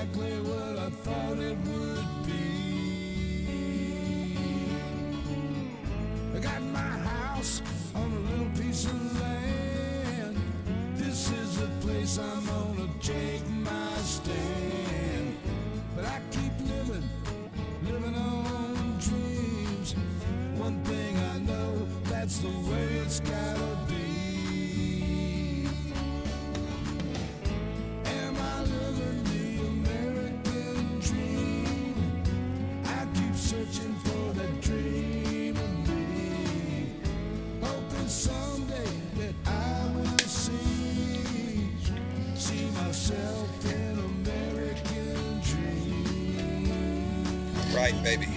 exactly what I thought it would be. I got my house on a little piece of land. This is the place I'm gonna take my stand. But I keep living on dreams. One thing I know, that's the way it's gotta be. Am I living the American dream? I keep searching for that dream of me, hoping someday that I will see myself in American dream. Right, baby.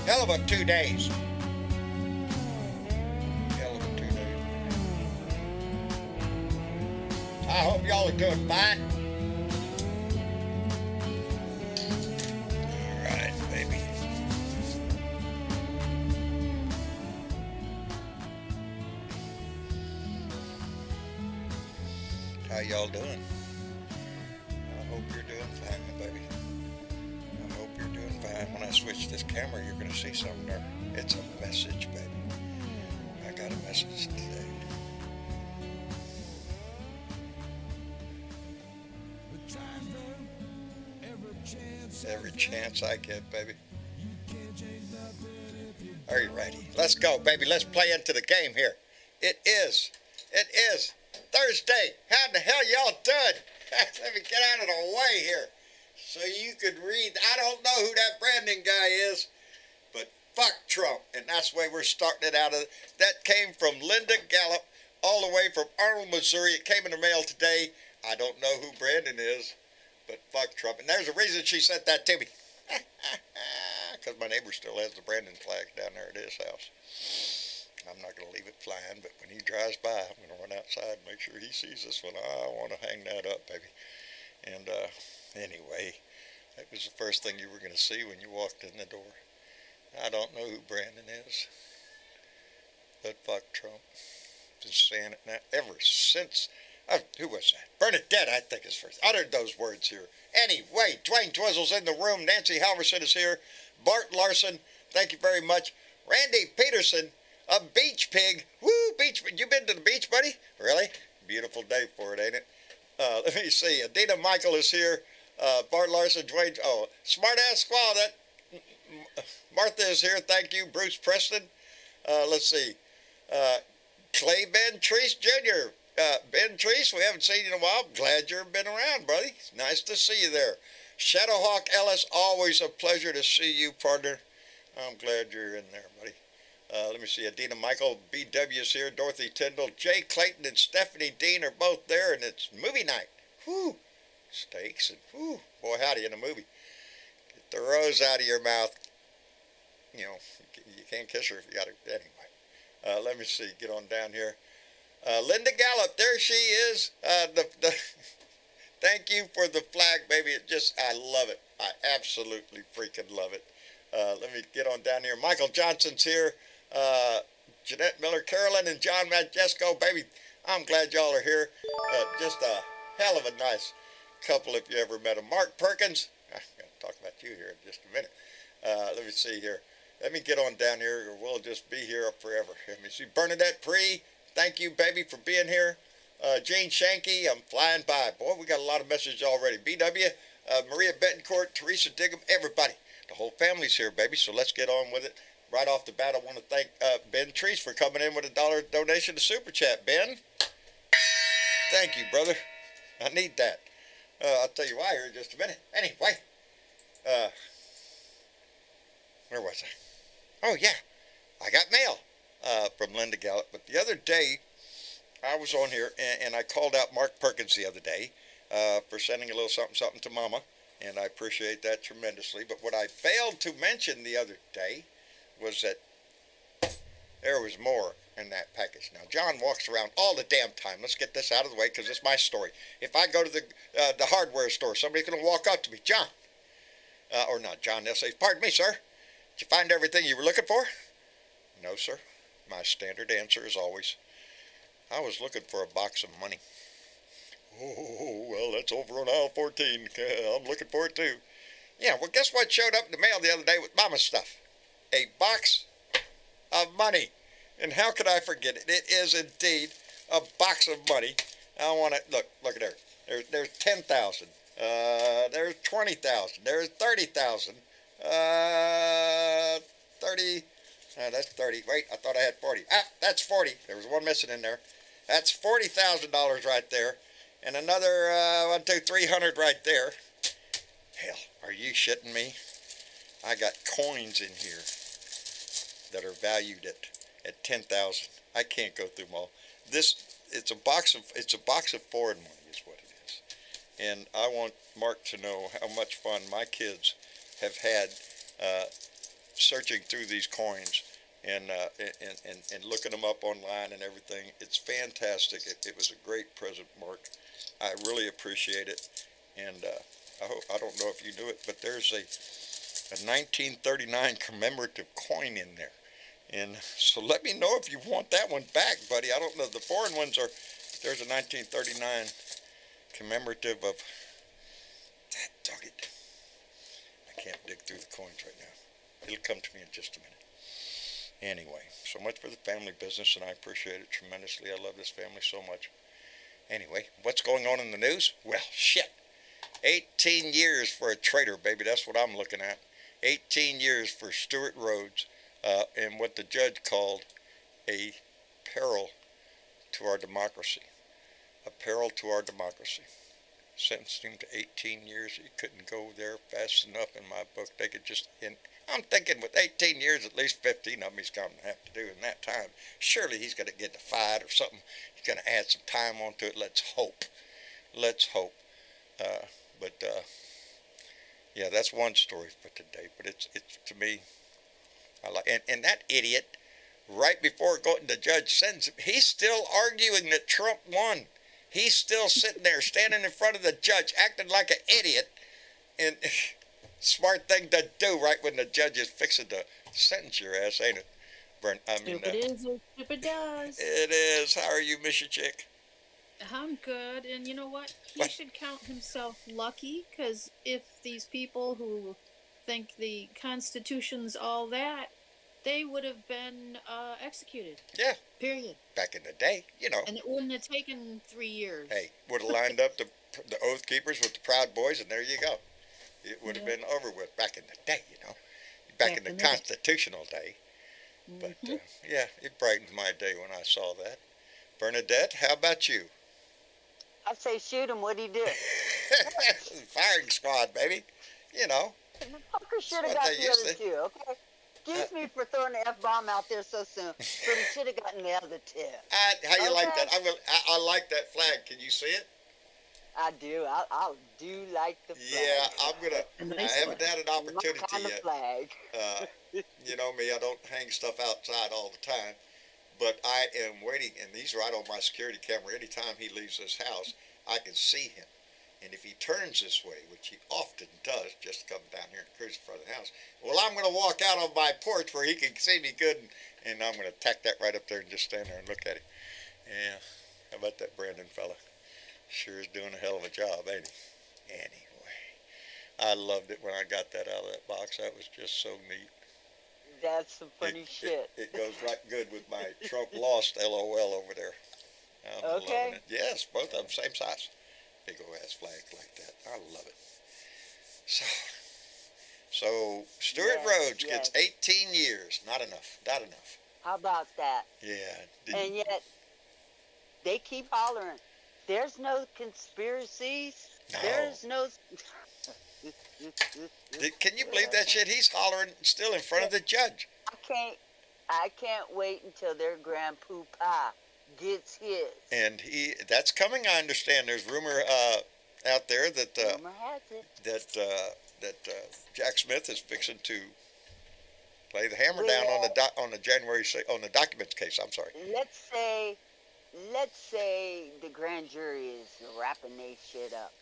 Hell of a 2 days. Hell of a 2 days. I hope y'all are doing fine. All right, baby. How y'all doing? I hope you're doing fine, baby. I hope you're doing fine. When I switch this camera, you're going to see something there. It's a message, baby. I got a message today. Every chance I get, baby. Are you ready? Let's go, baby. Let's play into the game here. It is Thursday. How in the hell y'all doing? Let me get out of the way here so you could read. I don't know who that Brandon guy is, but fuck Trump. And that's the way we're starting it out of. That came from Linda Gallup all the way from Arnold, Missouri. It came in the mail today. I don't know who Brandon is, but fuck Trump. And there's a reason she said that to me. Because my neighbor still has the Brandon flag down there at his house. I'm not going to leave it flying, but when he drives by, I'm going to run outside and make sure he sees this one. I want to hang that up, baby. And anyway, that was the first thing you were going to see when you walked in the door. I don't know who Brandon is, but fuck Trump. Been saying it now ever since. Who was that? Bernadette, I think is first. Uttered those words here. Anyway, Dwayne Twizzle's in the room. Nancy Halverson is here. Bart Larson, thank you very much. Randy Peterson, a beach pig. Woo, beach. You been to the beach, buddy? Really? Beautiful day for it, ain't it? Let me see. Adina Michael is here. Bart Larson, Dwayne. Oh, smart ass squaw. That Martha is here. Thank you. Bruce Preston. Let's see. Clay Ben Treese Jr. Ben Treese, we haven't seen you in a while. Glad you've been around, buddy. It's nice to see you there. Shadowhawk Ellis, always a pleasure to see you, partner. I'm glad you're in there, buddy. Let me see. Adina Michael, BW is here. Dorothy Tyndall, Jay Clayton, and Stephanie Dean are both there, and it's movie night. Whew. Steaks and whew. Boy, howdy in a movie. Get the rose out of your mouth. You know, you can't kiss her if you got it. Anyway, let me see. Get on down here. Linda Gallup, there she is. Thank you for the flag, baby. I love it. I absolutely freaking love it. Let me get on down here. Michael Johnson's here. Jeanette Miller, Carolyn, and John Majesco, baby. I'm glad y'all are here. Just a hell of a nice couple if you ever met them. Mark Perkins. I'm going to talk about you here in just a minute. Let me see here. Let me get on down here, or we'll just be here up forever. Let me see. Bernadette Pree. Thank you, baby, for being here. Jane Shanky, I'm flying by. Boy, we got a lot of messages already. BW, Maria Betancourt, Teresa Diggum, everybody. The whole family's here, baby, so let's get on with it. Right off the bat, I want to thank Ben Treese for coming in with a $1 donation to Super Chat. Ben, thank you, brother. I need that. I'll tell you why here in just a minute. Anyway, where was I? Oh, yeah, I got mail. From Linda Gallup. But the other day, I was on here, and I called out Mark Perkins the other day for sending a little something to Mama, and I appreciate that tremendously. But what I failed to mention the other day was that there was more in that package. Now, John walks around all the damn time. Let's get this out of the way, because it's my story. If I go to the hardware store, somebody's going to walk up to me, John, or not John, they'll say, pardon me, sir, did you find everything you were looking for? No, sir. My standard answer is always, I was looking for a box of money. Oh, well, that's over on aisle 14. I'm looking for it too. Yeah, well, guess what showed up in the mail the other day with Mama's stuff? A box of money. And how could I forget it? It is indeed a box of money. I want to look at there. There's 10,000. There's 20,000. There's 30,000. 30. That's 30. Wait, I thought I had 40. Ah, that's 40. There was one missing in there. That's $40,000 right there. And another 300 right there. Hell, are you shitting me? I got coins in here that are valued at 10,000. I can't go through them all. It's a box of foreign money is what it is. And I want Mark to know how much fun my kids have had searching through these coins and looking them up online and everything. It's fantastic. It was a great present, Mark. I really appreciate it. And I don't know if you knew it, but there's a 1939 commemorative coin in there. And so let me know if you want that one back, buddy. I don't know. The foreign ones are, there's a 1939 commemorative of, dog it. I can't dig through the coins right now. It'll come to me in just a minute. Anyway, so much for the family business, and I appreciate it tremendously. I love this family so much. Anyway, what's going on in the news? Well, shit. 18 years for a traitor, baby. That's what I'm looking at. 18 years for Stewart Rhodes. And what the judge called a peril to our democracy. A peril to our democracy. Sentenced him to 18 years. He couldn't go there fast enough in my book. They could just, I'm thinking with 18 years, at least 15 of them he's going to have to do in that time. Surely he's going to get to 5 or something. He's going to add some time onto it. Let's hope. Let's hope. Yeah, that's one story for today. But it's to me, I like, and that idiot, right before the judge sentenced him, he's still arguing that Trump won. He's still sitting there, standing in front of the judge, acting like an idiot. And smart thing to do right when the judge is fixing to sentence your ass, ain't it? Stupid is or stupid does. It is. How are you, Mr. Chick? I'm good, and you know what? He should count himself lucky, because if these people who think the Constitution's all that, they would have been executed. Yeah. Period. Back in the day, And it wouldn't have taken 3 years. Hey, would have lined up the Oath Keepers with the Proud Boys, and there you go. It would have been over with back in the day, Back in the constitutional day. But, yeah, it brightened my day when I saw that. Bernadette, how about you? I say shoot him. What'd he do? Firing squad, baby. The fucker should have got the other two, okay? Excuse me for throwing the F-bomb out there so soon, but he should have gotten the other two. How you like that? I like that flag. Can you see it? I do. I do like the flag. Yeah, I haven't had an opportunity kind of yet. flag. You know me, I don't hang stuff outside all the time. But I am waiting, and he's right on my security camera. Anytime he leaves this house, I can see him. And if he turns this way, which he often does, just come down here and cruise in front of the house, well, I'm going to walk out on my porch where he can see me good, and I'm going to tack that right up there and just stand there and look at him. Yeah, how about that Brandon fella? Sure is doing a hell of a job, ain't he? Anyway, I loved it when I got that out of that box. That was just so neat. That's some funny shit. It goes right good with my Trump lost LOL over there. I'm loving it. Yes, both of them same size. Big old ass flag like that. I love it. So Stewart Rhodes gets 18 years. Not enough. Not enough. How about that? Yeah. And yet, they keep hollering. There's no conspiracies. No. There's no... Can you believe that shit? He's hollering still in front of the judge. I can't wait until their grandpapa gets his. And that's coming, I understand. There's rumor out there that Rumor has it. that Jack Smith is fixing to lay the hammer down on the documents case. I'm sorry. Let's say the grand jury is wrapping their shit up.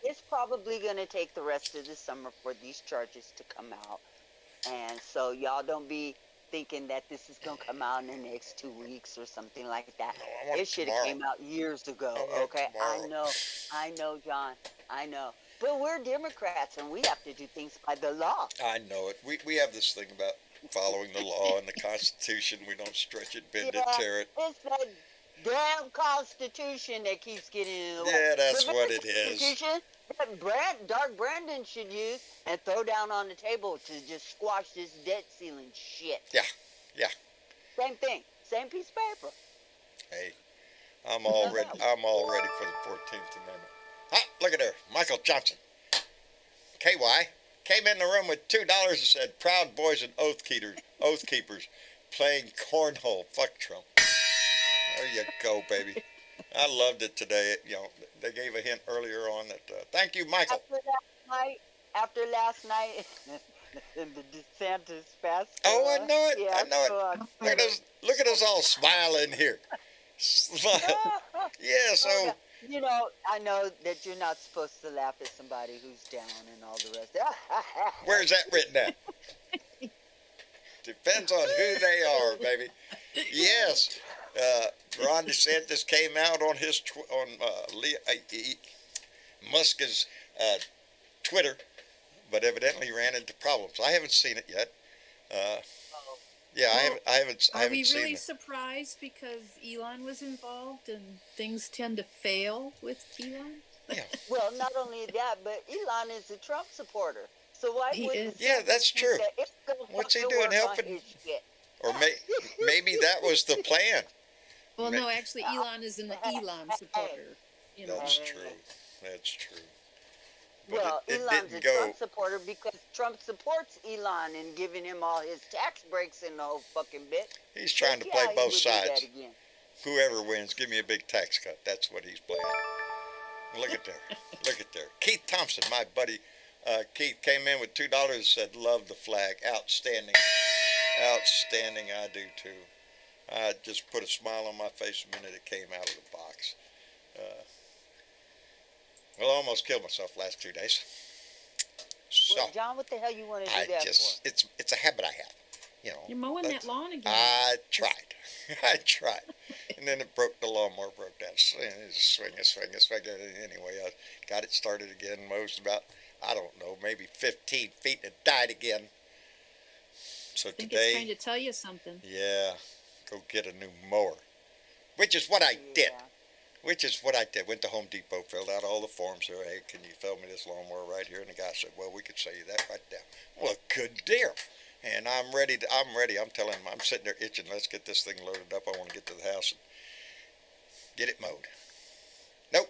It's probably going to take the rest of the summer for these charges to come out. And so y'all don't be thinking that this is gonna come out in the next 2 weeks or something like that. No, I want It it should have tomorrow. came out years ago. I want it Okay, tomorrow. I know, John, I know. But we're Democrats and we have to do things by the law. I know it. We have this thing about following the law and the Constitution. We don't stretch it, bend it, Yeah, tear it. it's that damn Constitution that keeps getting in the way. Yeah, that's Remember what the it is. Constitution that Dark Brandon should use and throw down on the table to just squash this debt ceiling shit. Yeah, yeah. Same thing. Same piece of paper. Hey, I'm all ready for the 14th Amendment. Ah, look at there. Michael Johnson. KY came in the room with $2 and said, "Proud Boys and Oath Keepers playing cornhole. Fuck Trump." There you go, baby. I loved it today. You know, they gave a hint earlier on that. Thank you, Michael. After last night, in the DeSantis fest. Oh, I know it. Yeah, I know it. Look at us all smiling here. Yeah, so. You know, I know that you're not supposed to laugh at somebody who's down and all the rest. Where's that written at? Depends on who they are, baby. Yes. Ron DeSantis came out on his Musk's Twitter, but evidently ran into problems. I haven't seen it yet. Yeah, I haven't seen it. Are we really surprised because Elon was involved and things tend to fail with Elon? Yeah. Well, not only that, but Elon is a Trump supporter. So why wouldn't Yeah, that's true. What's he doing helping? Or maybe that was the plan. Well, no, actually, Elon is an Elon supporter. You know. That's true. That's true. But well, it Elon's didn't a go. Trump supporter because Trump supports Elon and giving him all his tax breaks and the whole fucking bit. He's trying to Yeah, play he both would do sides. that again. Whoever wins, give me a big tax cut. That's what he's playing. Look at there. Look at there. Keith Thompson, my buddy. Keith came in with $2 and said, "Love the flag. Outstanding. Outstanding. I do too." I just put a smile on my face the minute it came out of the box. Well, I almost killed myself last 2 days. So, Well, John, what the hell you want to do that for? it's a habit I have. You know. You're mowing that lawn again. I tried. I tried. And then the lawnmower broke down. Swing. Anyway, I got it started again. Mowed about, I don't know, maybe 15 feet and it died again. So I think today. it's trying to tell you something. Yeah, go get a new mower. Which is what I did. Yeah. Which is what I did. Went to Home Depot, filled out all the forms. Said, "Hey, can you fill me this lawnmower right here?" And the guy said, "Well, we could sell you that right now." Well, good deal. And I'm ready. I'm telling him, I'm sitting there itching. Let's get this thing loaded up. I want to get to the house and get it mowed. Nope.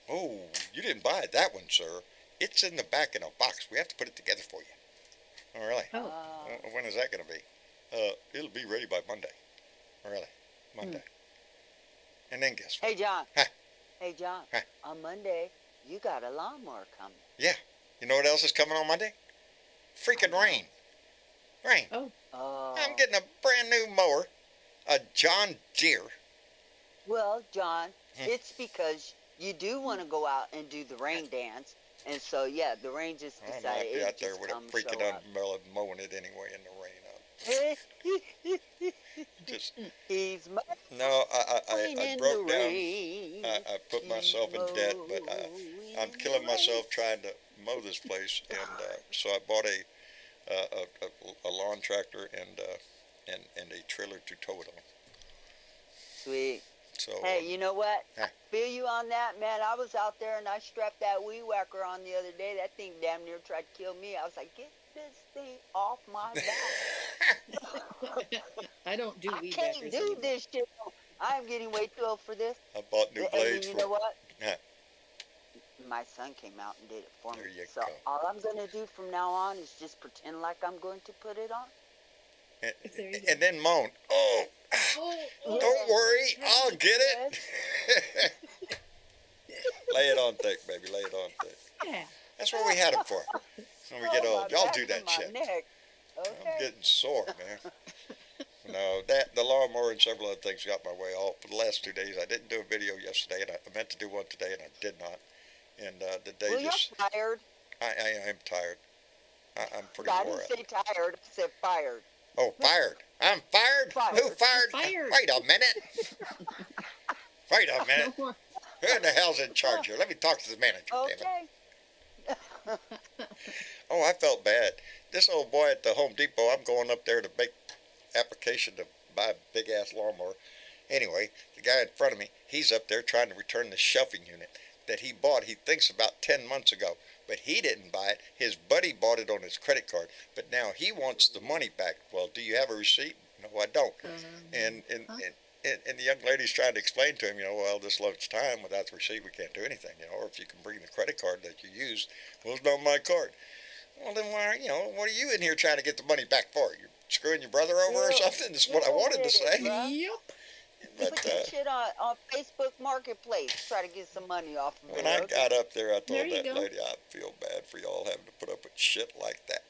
Oh, you didn't buy that one, sir. It's in the back in a box. We have to put it together for you. Oh, really? Oh. When is that going to be? It'll be ready by Monday. Really? Monday. And then guess what? Hey, John. Huh? Hey, John. Huh? On Monday, you got a lawnmower coming. Yeah. You know what else is coming on Monday? Freaking rain. Rain. Oh. Oh. I'm getting a brand new mower, a John Deere. Well, John, it's because you do want to go out and do the rain dance. And so, yeah, the rain just I'm decided not be it out there just with a come freaking show up. umbrella mowing it anyway in the rain. Just He's no, I mowing broke in the down. rain. I put myself in debt, but I'm killing myself trying to mow this place, and so I bought a lawn tractor and a trailer to tow it on. Sweet. So Hey, you know what? Huh. I feel you on that, man. I was out there and I strapped that weed whacker on the other day. That thing damn near tried to kill me. I was like, get this thing off my back. I don't do I weed can't whackers do anymore. this shit. I'm getting way too old for this. I bought new And blades you for. know what? Huh. My son came out and did it for There me. you So go. all I'm going to do from now on is just pretend like I'm going to put it on. And, There you go. and then moan. Oh, don't worry, I'll get it. Lay it on thick, baby. Lay it on thick. Yeah. That's what we had them for. When we get Oh, old, my y'all back do and that my shit. neck. I'm Okay. getting sore, man. No, the lawnmower and several other things got my way all for the last 2 days. I didn't do a video yesterday, and I meant to do one today, and I did not. And the day Well, just, you're tired. I am tired. I'm pretty I wore didn't out. say tired. I said fired. Oh, fired. I'm fired? Fired. Who fired? You're fired. Wait a minute. Wait a minute. No more. Who in the hell's in charge here? Let me talk to the manager, damn it. Okay. Oh, I felt bad. This old boy at the Home Depot, I'm going up there to make application to buy a big-ass lawnmower. Anyway, the guy in front of me, he's up there trying to return the shelving unit that he bought, he thinks, about 10 months ago. But he didn't buy it. His buddy bought it on his credit card. But now he wants the money back. Well, do you have a receipt? No, I don't. And the young lady's trying to explain to him, well, this lunchtime, without the receipt, we can't do anything, or if you can bring the credit card that you used, well, it's not my card. Well, then why, what are you in here trying to get the money back for? You're screwing your brother over or something? That's what I wanted to say. Yep. But Put that shit on Facebook Marketplace. Try to get some money off of it. when I got up there, I There told you that go. lady, I feel bad for y'all having to put up with shit like that.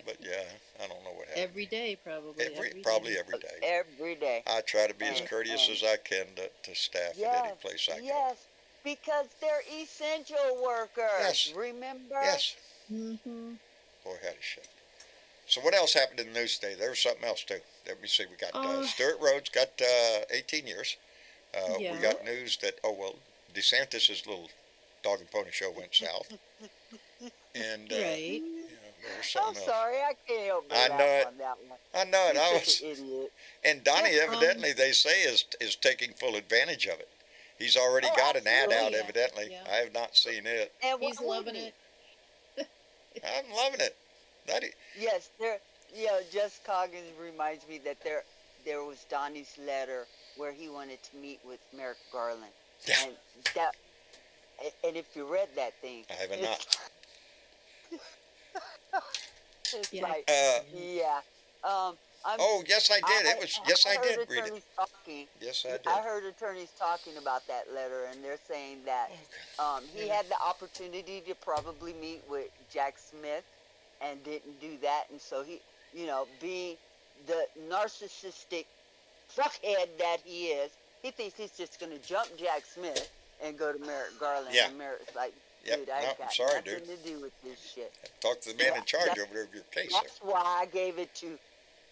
But yeah, I don't know what happened. Every day, probably. Probably every day. Every day. I try to be as And- courteous as I can to staff at any place I go. Yes, because they're essential workers. Yes. Remember? Yes. Mm-hmm. Boy, had a shit. So what else happened in the news today? There was something else too. Let me see. We got Stuart Rhodes got 18 years. We Yeah. got news that DeSantis' little dog and pony show went south. And Right. there was I'm something else. sorry, I can't help but I laugh know it. on that one. I know it. I You're was. such an idiot. And Donnie, Yeah, evidently, they say is taking full advantage of it. He's already Oh, got an ad out, absolutely. evidently. Yeah. I have not seen it. And He's why loving wouldn't it. I'm loving it. he? Yes, Jess Coggins reminds me that there was Donnie's letter where he wanted to meet with Merrick Garland. Yeah. And if you read that thing, I have not. it's Yeah. like, yeah. Oh, yes, I did. I heard did read it. attorneys talking. Yes, I did. I heard attorneys talking about that letter, and they're saying that he had the opportunity to probably meet with Jack Smith and didn't do that, and so he, being the narcissistic fuckhead that he is, he thinks he's just going to jump Jack Smith and go to Merrick Garland. Yeah. And Merrick's like, Yep. dude, No, I I'm got sorry, nothing dude. to do with this shit. Talk to the man in charge That's- over there of your case. That's why I gave it to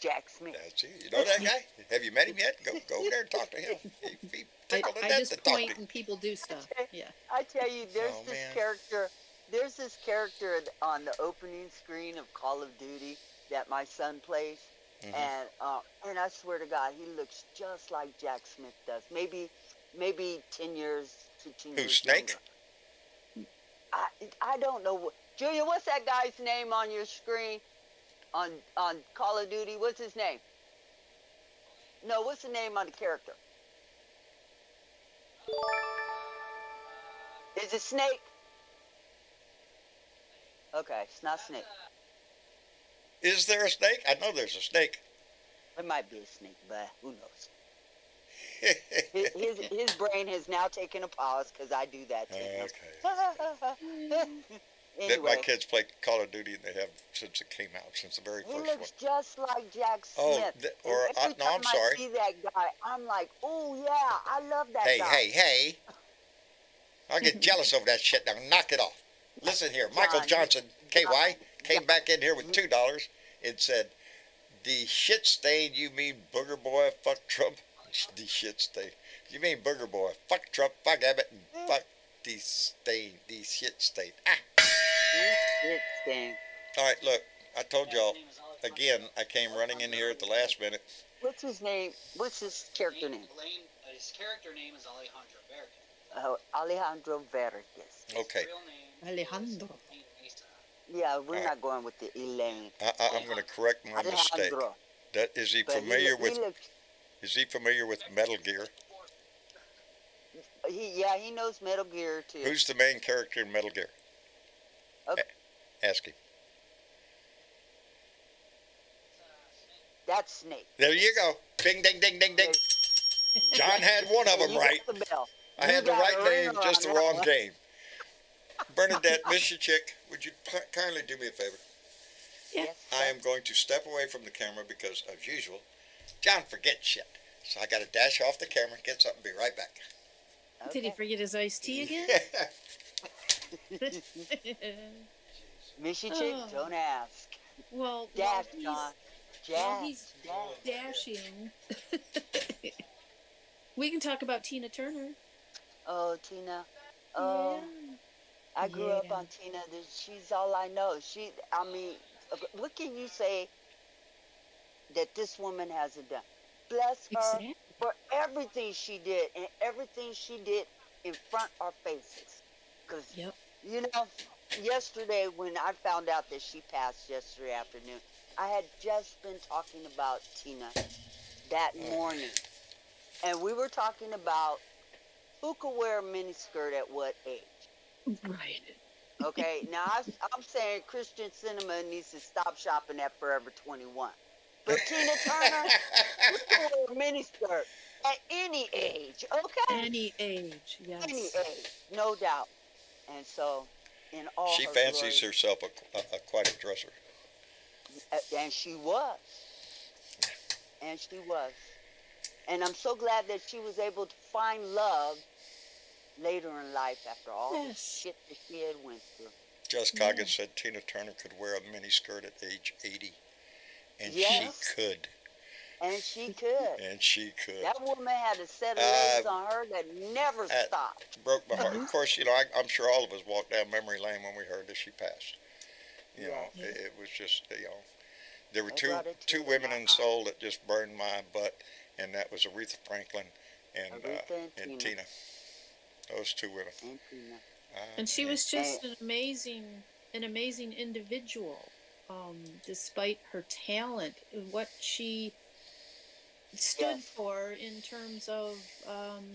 Jack Smith. That's it. You know that guy? Have you met him yet? Go over there and talk to him. He'd be tickled to I death just to talk to point him. and people do stuff. Yeah. I tell you, there's Oh, this man. character. There's this character on the opening screen of Call of Duty that my son plays, Mhm. and I swear to God, he looks just like Jack Smith does. Maybe 10 years, 15 Who, years. Snake? younger. I don't know. Julia, what's that guy's name on your screen on Call of Duty? What's his name? No, what's the name on the character? Is it Snake? Okay, it's not Snake. Is there a snake? I know there's a snake. It might be a snake, but who knows? His brain has now taken a pause because I do that to him. Okay. That my Anyway, kids play Call of Duty and they have since it came out, since the very he first looks one. just like Jack Oh, Smith. or And every no, time I'm sorry. I see that guy, I'm like, oh yeah, I love that Hey, guy. hey! I get jealous over that shit. Now knock it off. Listen here, Michael Johnson, KY, came back in here with $2 and said, "The shit stain, you mean booger boy, fuck Trump? The shit stain. You mean booger boy, fuck Trump, fuck Abbott, and fuck the stain, the shit stain." This thing. All right, look, I told y'all, again, I came running in here at the last minute. What's his name? What's his character name? His character name is Alejandro Verde. Alejandro Vergas. Okay, Real name Alejandro. is Mesa. Yeah, we're All not going with the Elaine. I'm going to correct my mistake. Alejandro. That is he But familiar he with? looks, Is he familiar with Metal Gear? he knows Metal Gear too. Who's the main character in Metal Gear? Okay. Ask him. That's Snake. There you go. Ding, ding, ding, ding, ding. John had one of them You right. got the bell. I You had the got right a name, ringer just the on that wrong one. game. Bernadette, miss your chick. Would you kindly do me a favor? Yeah. Yes, I am going to step away from the camera because, as usual, John forgets shit. So I got to dash off the camera, get something, be right back. Did he Okay. forget his iced tea again? Miss your chick, Oh. don't ask. Well, Dash, he's, John. Well, he's Jazz. dashing. We can talk about Tina Turner. Oh, Tina. Yeah. Oh, I grew up Yeah. on Tina. She's all I know. I mean, what can you say that this woman hasn't done? Bless her Exactly. for everything she did and everything she did in front of our faces. Because, Yep. you know, yesterday when I found out that she passed yesterday afternoon, I had just been talking about Tina that morning. And we were talking about who could wear a miniskirt at what age. Right. Okay, now I'm saying Christian Cinema needs to stop shopping at Forever 21. But Tina Turner, you can wear a miniskirt at any age, okay? Any age, Any yes. age, no doubt. And so, in all She her fancies glory, herself quite a dresser. and she was, and she was. And I'm so glad that she was able to find love later in life after all the Yes. shit that she had went through. Just Coggins said Tina Turner could wear a miniskirt at age 80. And Yes. she could. And she could. And she could. That woman had a set of legs on her that never stopped. Broke my heart. Of course, I'm sure all of us walked down memory lane when we heard that she passed. You know, Yeah. it was just, there were They two brought it to women my in soul that just burned my butt, and that was Aretha Franklin and Aretha and Tina. Those two women. And Tina. And she was just an amazing individual. Despite her talent, what she stood for in terms of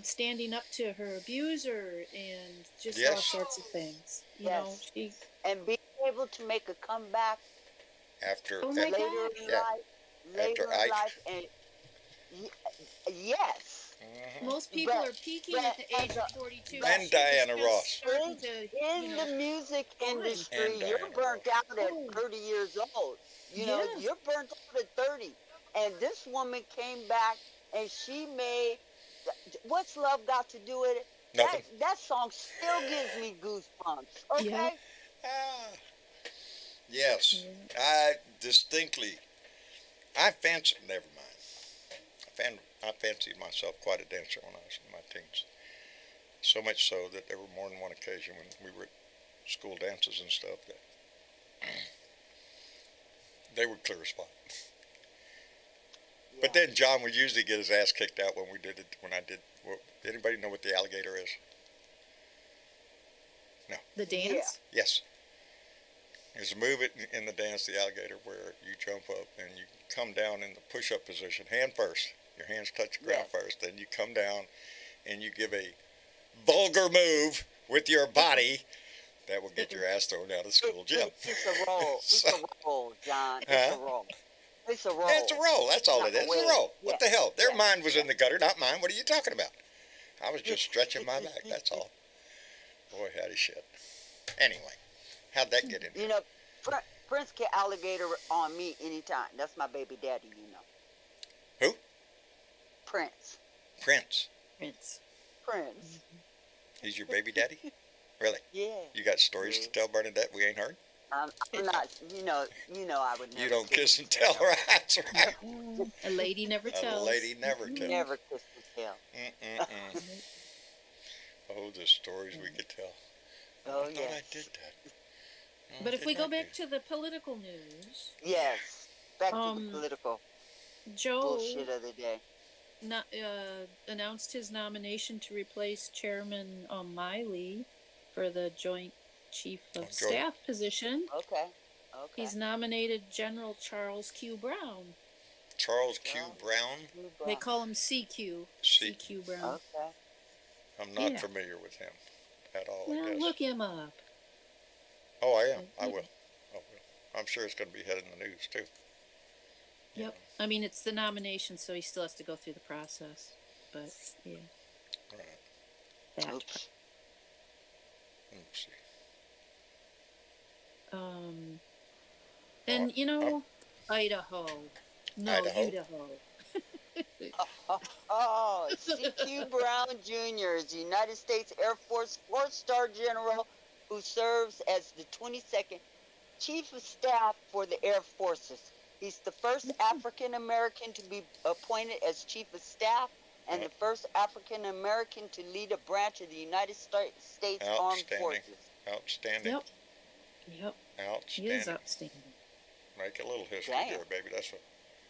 standing up to her abuser and just all sorts of things. You know, she and being able to make a comeback after Oh my later God. in life, later After in life, and yes. Most people But- are peaking but at the age as of a- 42. but- And She was Diana just Ross. starting to, In you the know, music industry, And you're Diana burnt Ross. out at 30 years old. You know, Yes. you're burnt out at 30. And this woman came back and she made, what's love got to do with it? Nothing. That song still gives me goosebumps. Okay? Yeah. Yes. Yeah. I distinctly, never mind. I fancied myself quite a dancer when I was in my teens. So much so that there were more than one occasion when we were at school dances and stuff that they would clear a spot. Yeah. But then John would usually get his ass kicked out when I did. Well, anybody know what the alligator is? The dance? Yes. There's a move in the dance, the alligator, where you jump up and you come down in the push-up position, hand first. Your hands touch the ground first. Then you come down and you give a vulgar move with your body that will get your ass thrown out of school gym. It's a roll. It's a roll, John. It's Huh? a roll. It's a roll. It's a roll. That's all it is. It's a roll. What the hell? Their Yeah. mind was in the gutter, not mine. What are you talking about? I was just stretching my back. That's all. Boy, howdy shit. Anyway, how'd that get in You here? know, Prince can alligator on me anytime. That's my baby daddy, you know. Who? Prince. Prince. Prince. He's your baby daddy? Really? Yeah. You got stories to tell, Bernadette, we ain't heard? I'm not, you know, I would never. You don't kiss and tell, right? That's right. A lady never A tells. lady never tells. Never kiss and tell. Mm-mm-mm. Oh, the stories we could tell. Oh, I thought yes. I did that. Oh, But if we did go I back do to the political news, Yes. Back to the political Joe bullshit of the day. announced his nomination to replace Chairman Miley for the Joint Chief of Staff position. Okay. He's nominated General Charles Q. Brown. Charles Q. Brown? They call him CQ. C- CQ Brown. Okay. I'm not Yeah. familiar with him at all, I Well, guess. look him up. Oh, I am. I will. I'm sure it's going to be headed in the news, too. Yep. I mean, it's the nomination, so he still has to go through the process. But, yeah. Right. That. Oops. Let's see. And, you know, Idaho. No, Idaho? Oh, C.Q. Brown Jr. is a United States Air Force 4-star general who serves as the 22nd Chief of Staff for the Air Forces. He's the first African American to be appointed as chief of staff and the first African American to lead a branch of the United States Armed Forces. Outstanding. Yep. Yep. He Outstanding. is outstanding. Make a little history Damn. here, baby. That's what.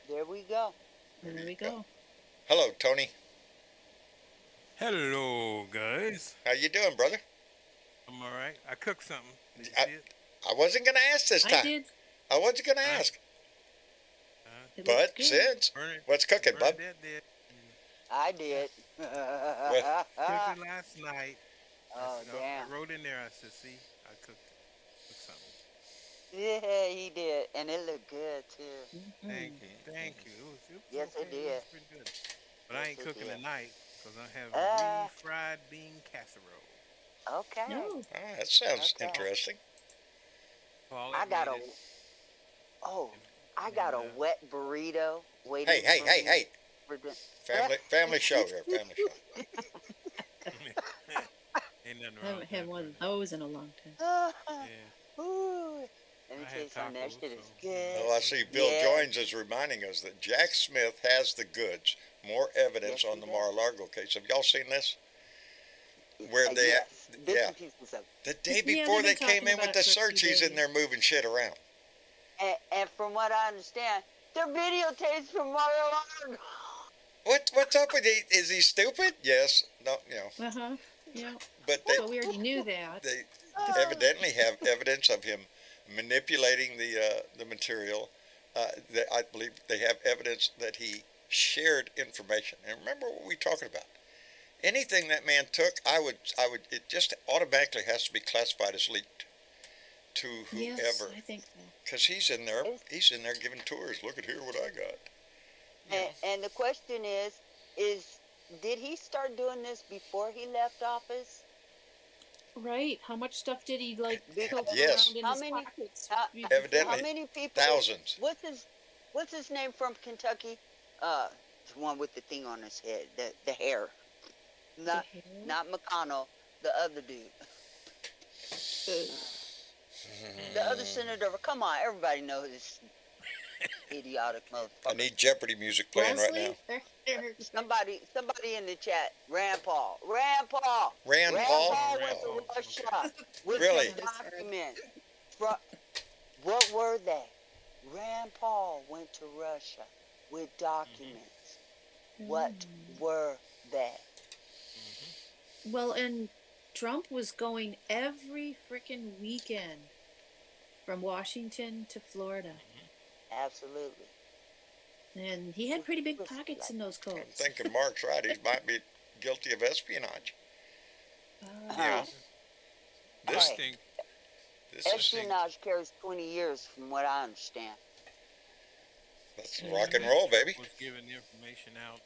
There we go. There we go. Hello, Tony. Hello, guys. How you doing, brother? I'm all right. I cooked something. Did you I- see it? I wasn't gonna ask this I time. did. I wasn't gonna ask. It But looked good. since Burn it. what's cooking, Burn bub? that dead. I did. Cooked it last night. Oh, I damn. wrote in there. I said, "See, I cooked it. Cooked something." Yeah, he did. And it looked good, too. Thank you. Thank you. It was Yes, it okay. did. It was pretty good. But I Yes, ain't it cooking did. tonight because I'm having Ah. refried bean casserole. Okay. No. Ah, that sounds Okay. interesting. Paul, I got a... made it. Oh, I got a And, wet burrito waiting Hey, for hey, me hey! for dinner. Family show here. Family show. Ain't nothing I wrong haven't with had that, one of but, those in a long time. Yeah. Ooh. Let me I tell you had something. That tacos, shit is so- good. Oh, I see. Bill Yeah. Joines is reminding us that Jack Smith has the goods. More evidence Yes, on he the does. Mar-a-Lago case. Have y'all seen this? Where they, Yes, bits yeah, and pieces of it. the day Yeah, before they've they been came talking in with about the it for a search, few he's in days. there moving shit around. And from what I understand, they're videotapes from Mar-a-Lago. What's up with he? Is he stupid? Yes. No. Uh-huh. Yeah. But they Well, we already knew that. they evidently have evidence of him manipulating the material. I believe they have evidence that he shared information. And remember what we talking about. Anything that man took, it just automatically has to be classified as leaked to Yes, whoever, I think so. because he's in there giving tours. Look at here what I got. And the question is, did he start doing this before he left office? Right. How much stuff did he like tilt Yes. around in How his many- pockets? how- before? Evidently. How many people? Thousands. What's his name from Kentucky? The one with the thing on his head, the hair. Not hair? not McConnell, the other dude. Mm-hmm. The other senator. Come on, everybody knows this idiotic I motherfucker. need Jeopardy music playing right now. Somebody in the chat. Rand Paul. Rand Paul? Rand Paul went Oh, to Russia with Really? some documents. What were they? Rand Paul went to Russia with documents. What were they? Well, and Trump was going every freaking weekend from Washington to Florida. Absolutely. And he had pretty big pockets in those I'm coats. thinking Mark's right. He might be guilty of espionage. Uh-huh. This Hey. Think this is Espionage carries 20 years, from what I understand. that's rock and roll, baby. was giving the information out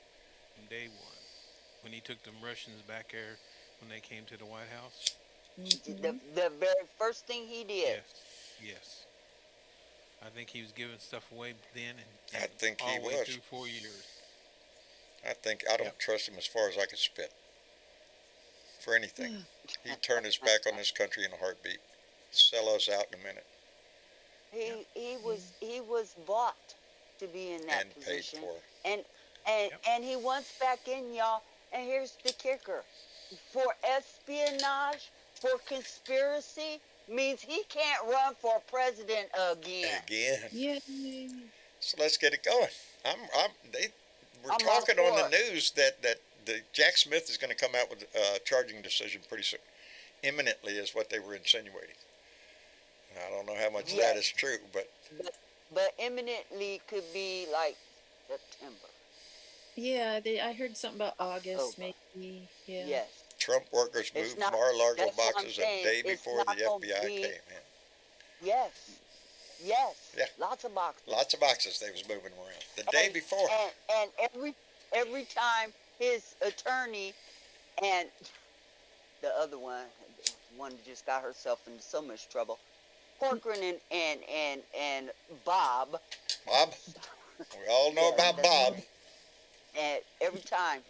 from day one when he took them Russians back there when they came to the White House. The very first thing he did. Yes. I think he was giving stuff away then and I think all he the way was. through 4 years. I don't Yep. trust him as far as I can spit. For anything. He'd turn his back on this country in a heartbeat. Sell us out in a minute. He was bought to be in that And paid position. for. And he wants back in, y'all. And here's the kicker. For espionage, for conspiracy, means he can't run for president again. Again. Yeah. So let's get it going. We're I'm talking all on for the news that the Jack Smith is going to come out with a charging decision pretty soon. Imminently is what they were insinuating. I don't know how much of that Yes. is true, but But imminently could be like September. Yeah, I heard something about August, Oh. maybe. Yeah. Yes. Trump workers It's moved not- Mar-a-Lago that's what I'm boxes a saying. day It's before the not gonna FBI be- came in. Yes. Yes. Yeah. Lots of boxes. Lots of boxes they was moving around. The day And- before. And every time his attorney and the other one who just got herself into so much trouble, Corcoran and Bob, Bob? We all know about Bob. and every time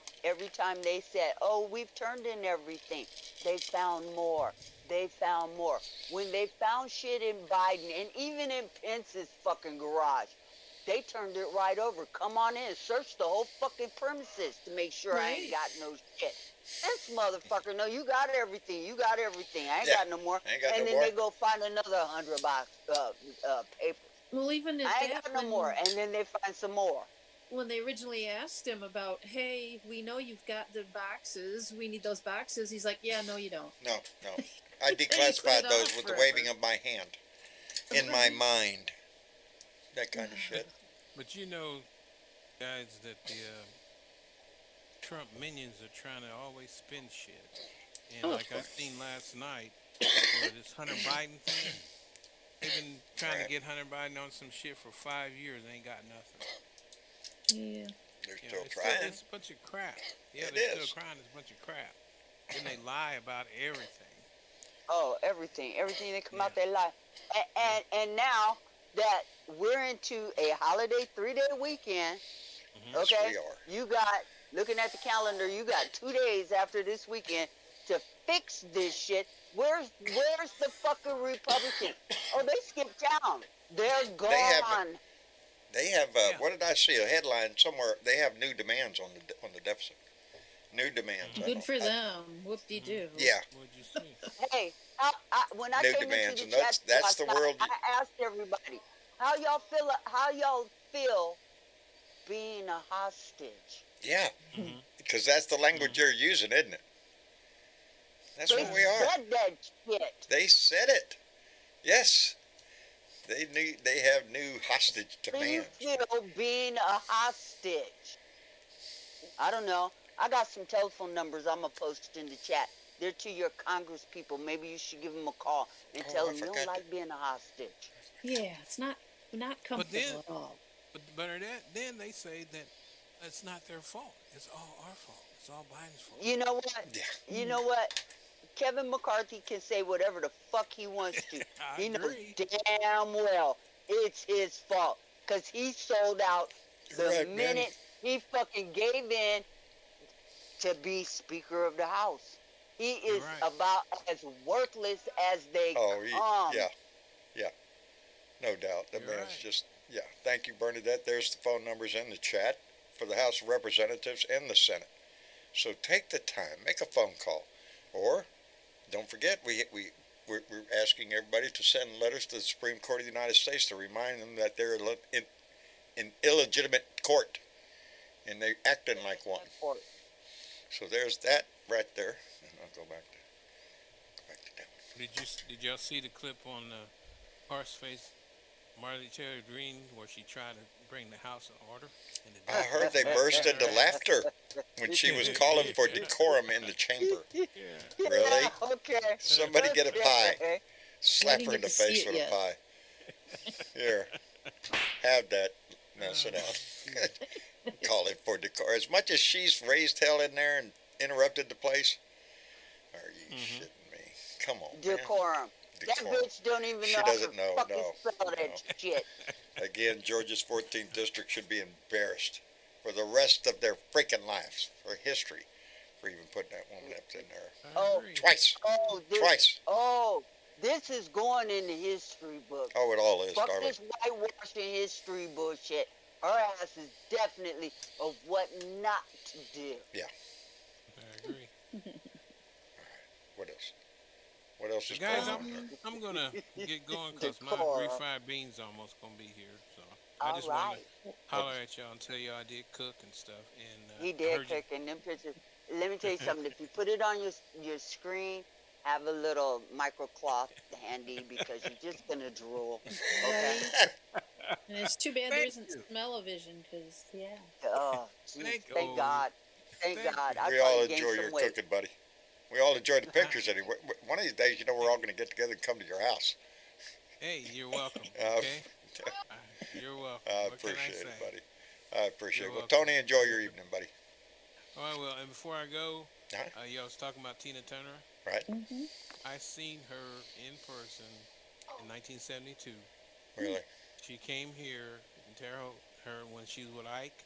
they said, "Oh, we've turned in everything," they found more. They found more. When they found shit in Biden and even in Pence's fucking garage, they turned it right over. Come on in, search the whole fucking premises to make sure I ain't Right. got no shit. This motherfucker, no, you got everything. You got everything. I ain't Yeah, got no more. I ain't got And no then more. they go find another 100 box papers. Well, even at I ain't that, got no more. And then they find some more. when they originally asked him about, hey, we know you've got the boxes, we need those boxes, he's like, yeah, no, you don't. No. I He put declassified it those off with the forever. waving of my hand. In my mind. That kind of shit. But you know, guys, that the Trump minions are trying to always spin shit. And Oh, like I seen last night, with this Hunter Biden thing, they've been trying to get Hunter Biden on some shit for 5 years. They ain't got nothing. Yeah. They're You still know, trying. it's a bunch of crap. Yeah, It they're is. still crying. It's a bunch of crap. And they lie about everything. Oh, everything that come out Yeah. they lie. And now that we're into a holiday 3-day weekend, Yes, okay, we are. you got, looking at the calendar, you got 2 days after this weekend to fix this shit. Where's the fucking Republicans? Oh, they skipped town. They're gone. They have. Yeah. What did I see? A headline somewhere. They have new demands on the deficit. New demands. Good for them. Whoop-de-doo. Yeah. What'd you see? Hey, when I New came demands, into the and chat that's last the night, world. I asked everybody, how y'all feel being a hostage? Yeah. Mhm. Because that's the language you're using, isn't it? That's They what we are. said that shit. They said it. Yes. They have new hostage Do you demands. feel being a hostage? I don't know. I got some telephone numbers I'm going to post in the chat. They're to your Congress people. Maybe you should give them a call and Oh, tell I them you don't forgot like being a hostage. Yeah, it's not comfortable then- at all. But then they say that it's not their fault. It's all our fault. It's all Biden's fault. You know what? Yeah. You know what? Kevin McCarthy can say whatever the fuck he wants to. I He knows agree. damn well it's his fault. Because he sold out the You're right, man. minute he fucking gave in to be Speaker of the House. He is right. about as worthless as they Oh, come. yeah. No doubt. The You're man's right. just, yeah. Thank you, Bernadette. There's the phone numbers in the chat for the House of Representatives and the Senate. So take the time, make a phone call. Or, don't forget, we're asking everybody to send letters to the Supreme Court of the United States to remind them that they're in illegitimate court. And they're acting like one. So there's that right there. And I'll go back to that. Did y'all see the clip on Horseface Marjorie Taylor Greene where she tried to bring the house in order? And the I heard they burst into laughter when she was calling for decorum in the chamber. Yeah. Really? Yeah, okay. Somebody get a pie. Okay. Slap didn't her in get the to see face it with a yet. pie. Here. Have that. Now sit down. Call it for decorum. As much as she's raised hell in there and interrupted the place. Are you shitting me? Come on, man. Decorum. That Decorum. bitch don't even She know how doesn't to know, fucking no, spell that no. shit. Again, Georgia's 14th district should be embarrassed for the rest of their freaking lives, for history, for even putting that woman up in there. I Oh. agree. Twice. Twice. This is going in the history book. Oh, it all is, Fuck darling. this whitewashing history bullshit. Her ass is definitely of what not to do. I agree. What else? What else is Guys, going on there? I'm gonna get going because my Decorum. refried beans almost gonna be here. So I All just want right. to holler at y'all and tell y'all I did cook and stuff. And He I did heard you- cook and them pictures. Let me tell you something. If you put it on your screen, have a little microcloth handy because you're just gonna drool. Okay. And it's too bad there Thank isn't you. smell-o-vision, because, yeah. Oh, geez, Thank thank you. God. Thank Thank God. you. I We all probably gained enjoy some your weight. cooking, buddy. We all enjoy the pictures anyway. One of these days, we're all going to get together and come to your house. Hey, you're welcome. Uh, Okay. You're welcome. I What can appreciate say? it, buddy. I appreciate it. You're Well, welcome. Tony, enjoy your evening, buddy. All right. Well, and before I go, Uh-huh. y'all was talking about Tina Turner. Right? I seen her in person in 1972. Really? She came here in Terre Haute when she was with Ike,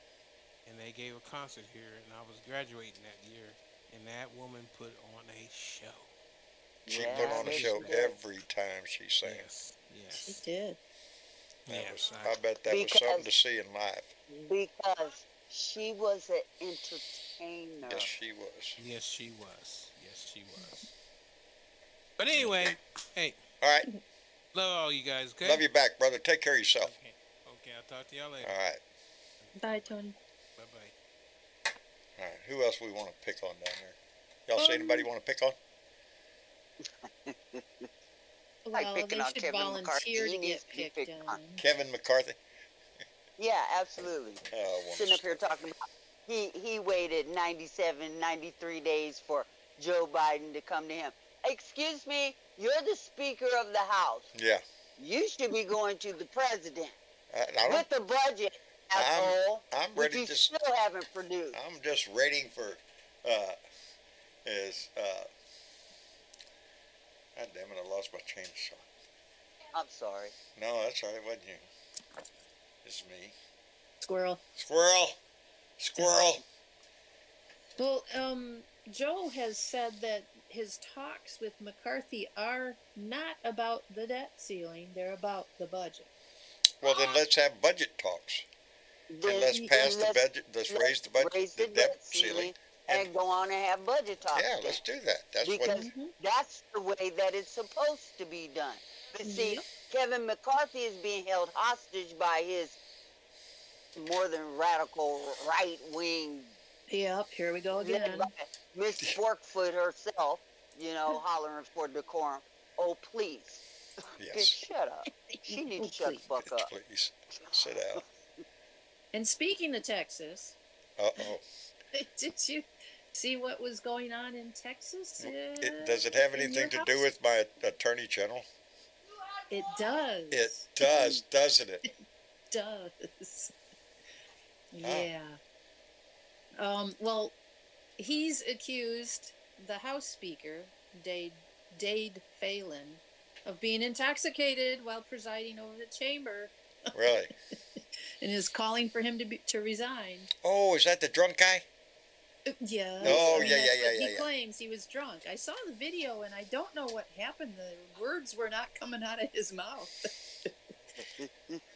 and they gave a concert here, and I was graduating that year, and that woman put on a show. She Yeah, put on a she show did. every time she sang. Yes, She yes. did. Yes, I bet that was something because to see in live. because she was an entertainer. Yes, she was. yes, she was. Yes, she was. But anyway, hey, All right. love all you guys. Okay. Love you back, brother. Take care of yourself. Okay. Okay. I'll talk to y'all later. All right. Bye, Tony. Bye bye. All right. Who else we want to pick on down there? Y'all see anybody want to pick on? Like Well, picking they on should Kevin McCarthy. volunteer He to needs get to be picked picked on. on. Kevin McCarthy? Yeah, absolutely. Oh, Sitting up here talking about he waited 97, 93 days for Joe Biden to come to him. Excuse me, you're the Speaker of the House. yeah. You should be going to the president I don't. with the budget, asshole, I'm which ready you to. still haven't produced. I'm just waiting for. Is. God damn it! I lost my train of thought. I'm sorry. No, that's all right. It wasn't you. It's me. Squirrel. Squirrel. Squirrel. Well, Joe has said that his talks with McCarthy are not about the debt ceiling; they're about the budget. Well, then let's have budget talks. Then And let's pass the budget. Let's raise the budget, raise the debt ceiling. and go on and have budget talks. Yeah, then. let's do that. That's Because what. that's the way that it's supposed to be done. But see, Yep. Kevin McCarthy is being held hostage by his more than radical right wing Yep. Here we go again. Miss Forkfoot herself, hollering for decorum. Oh, please. Yes. Bitch, shut up. She needs to shut the fuck up. Please sit down. And speaking of Texas, Uh oh. did you see what was going on in Texas? Does it have in anything your to do house? with my attorney general? It does. It does, doesn't it? It does. Oh. Yeah. Well, he's accused the House Speaker, Dade Phelan, of being intoxicated while presiding over the chamber, Really? and is calling for him to resign. Oh, is that the drunk guy? Yeah. Oh, I mean, yeah, that's yeah, what yeah, He yeah. claims he was drunk. I saw the video, and I don't know what happened. The words were not coming out of his mouth.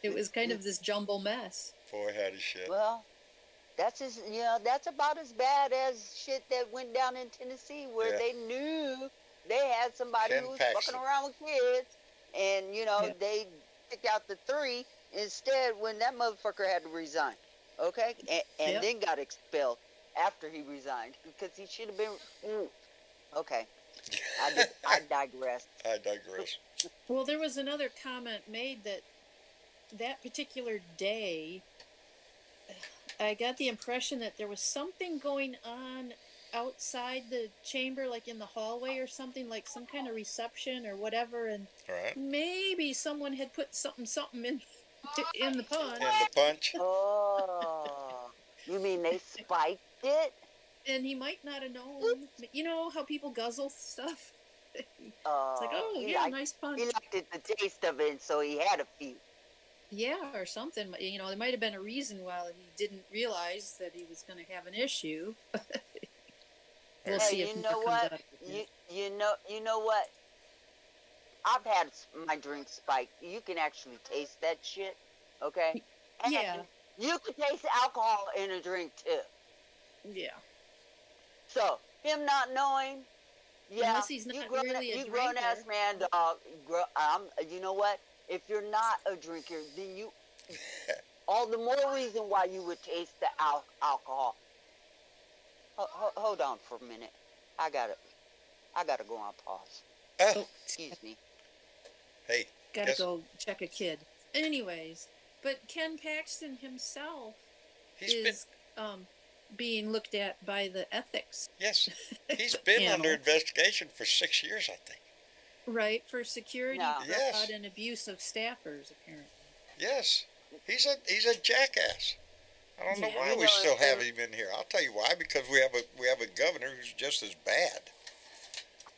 It was kind of this jumble mess. Boy, howdy shit. Well, that's about as bad as shit that went down in Tennessee where Yeah. they knew they had somebody Ken who was Paxton. fucking around with kids, and Yeah. they picked out the 3 instead when that motherfucker had to resign, okay, and Yep. then got expelled after he resigned because he should have been. Okay, I digress. I digress. Well, there was another comment made that particular day, I got the impression that there was something going on outside the chamber, like in the hallway or something, like some kind of reception or whatever, and All right. maybe someone had put something in the punch, And the punch? Oh, you mean they spiked it? and he might not have known. You know how people guzzle stuff? It's like, oh He yeah, liked- nice punch. He liked the taste of it, so he had a few. Yeah, or something. You know, there might have been a reason why he didn't realize that he was going to have an issue. We'll Hey, see if you more know comes what? out of it. You know what? I've had my drink spiked. You can actually taste that shit, okay? And Yeah. you can taste alcohol in a drink too. Yeah. So him not knowing, yeah, Unless he's not really a you grown ass drinker. man, dog. You know what? If you're not a drinker, then you all the more reason why you would taste the alcohol. Hold on for a minute. I gotta go on pause. Oh, Excuse me. hey. Gotta Guess- go check a kid. Anyways, but Ken Paxton himself He's been, is being looked at by the ethics, yes, he's been Panel. under investigation for 6 years, I think. right, for security No. Yes. fraud and abuse of staffers, apparently. Yes, he's a jackass. I don't know Yeah. why You we know, still have and- him in here. I'll tell you why. Because we have a governor who's just as bad.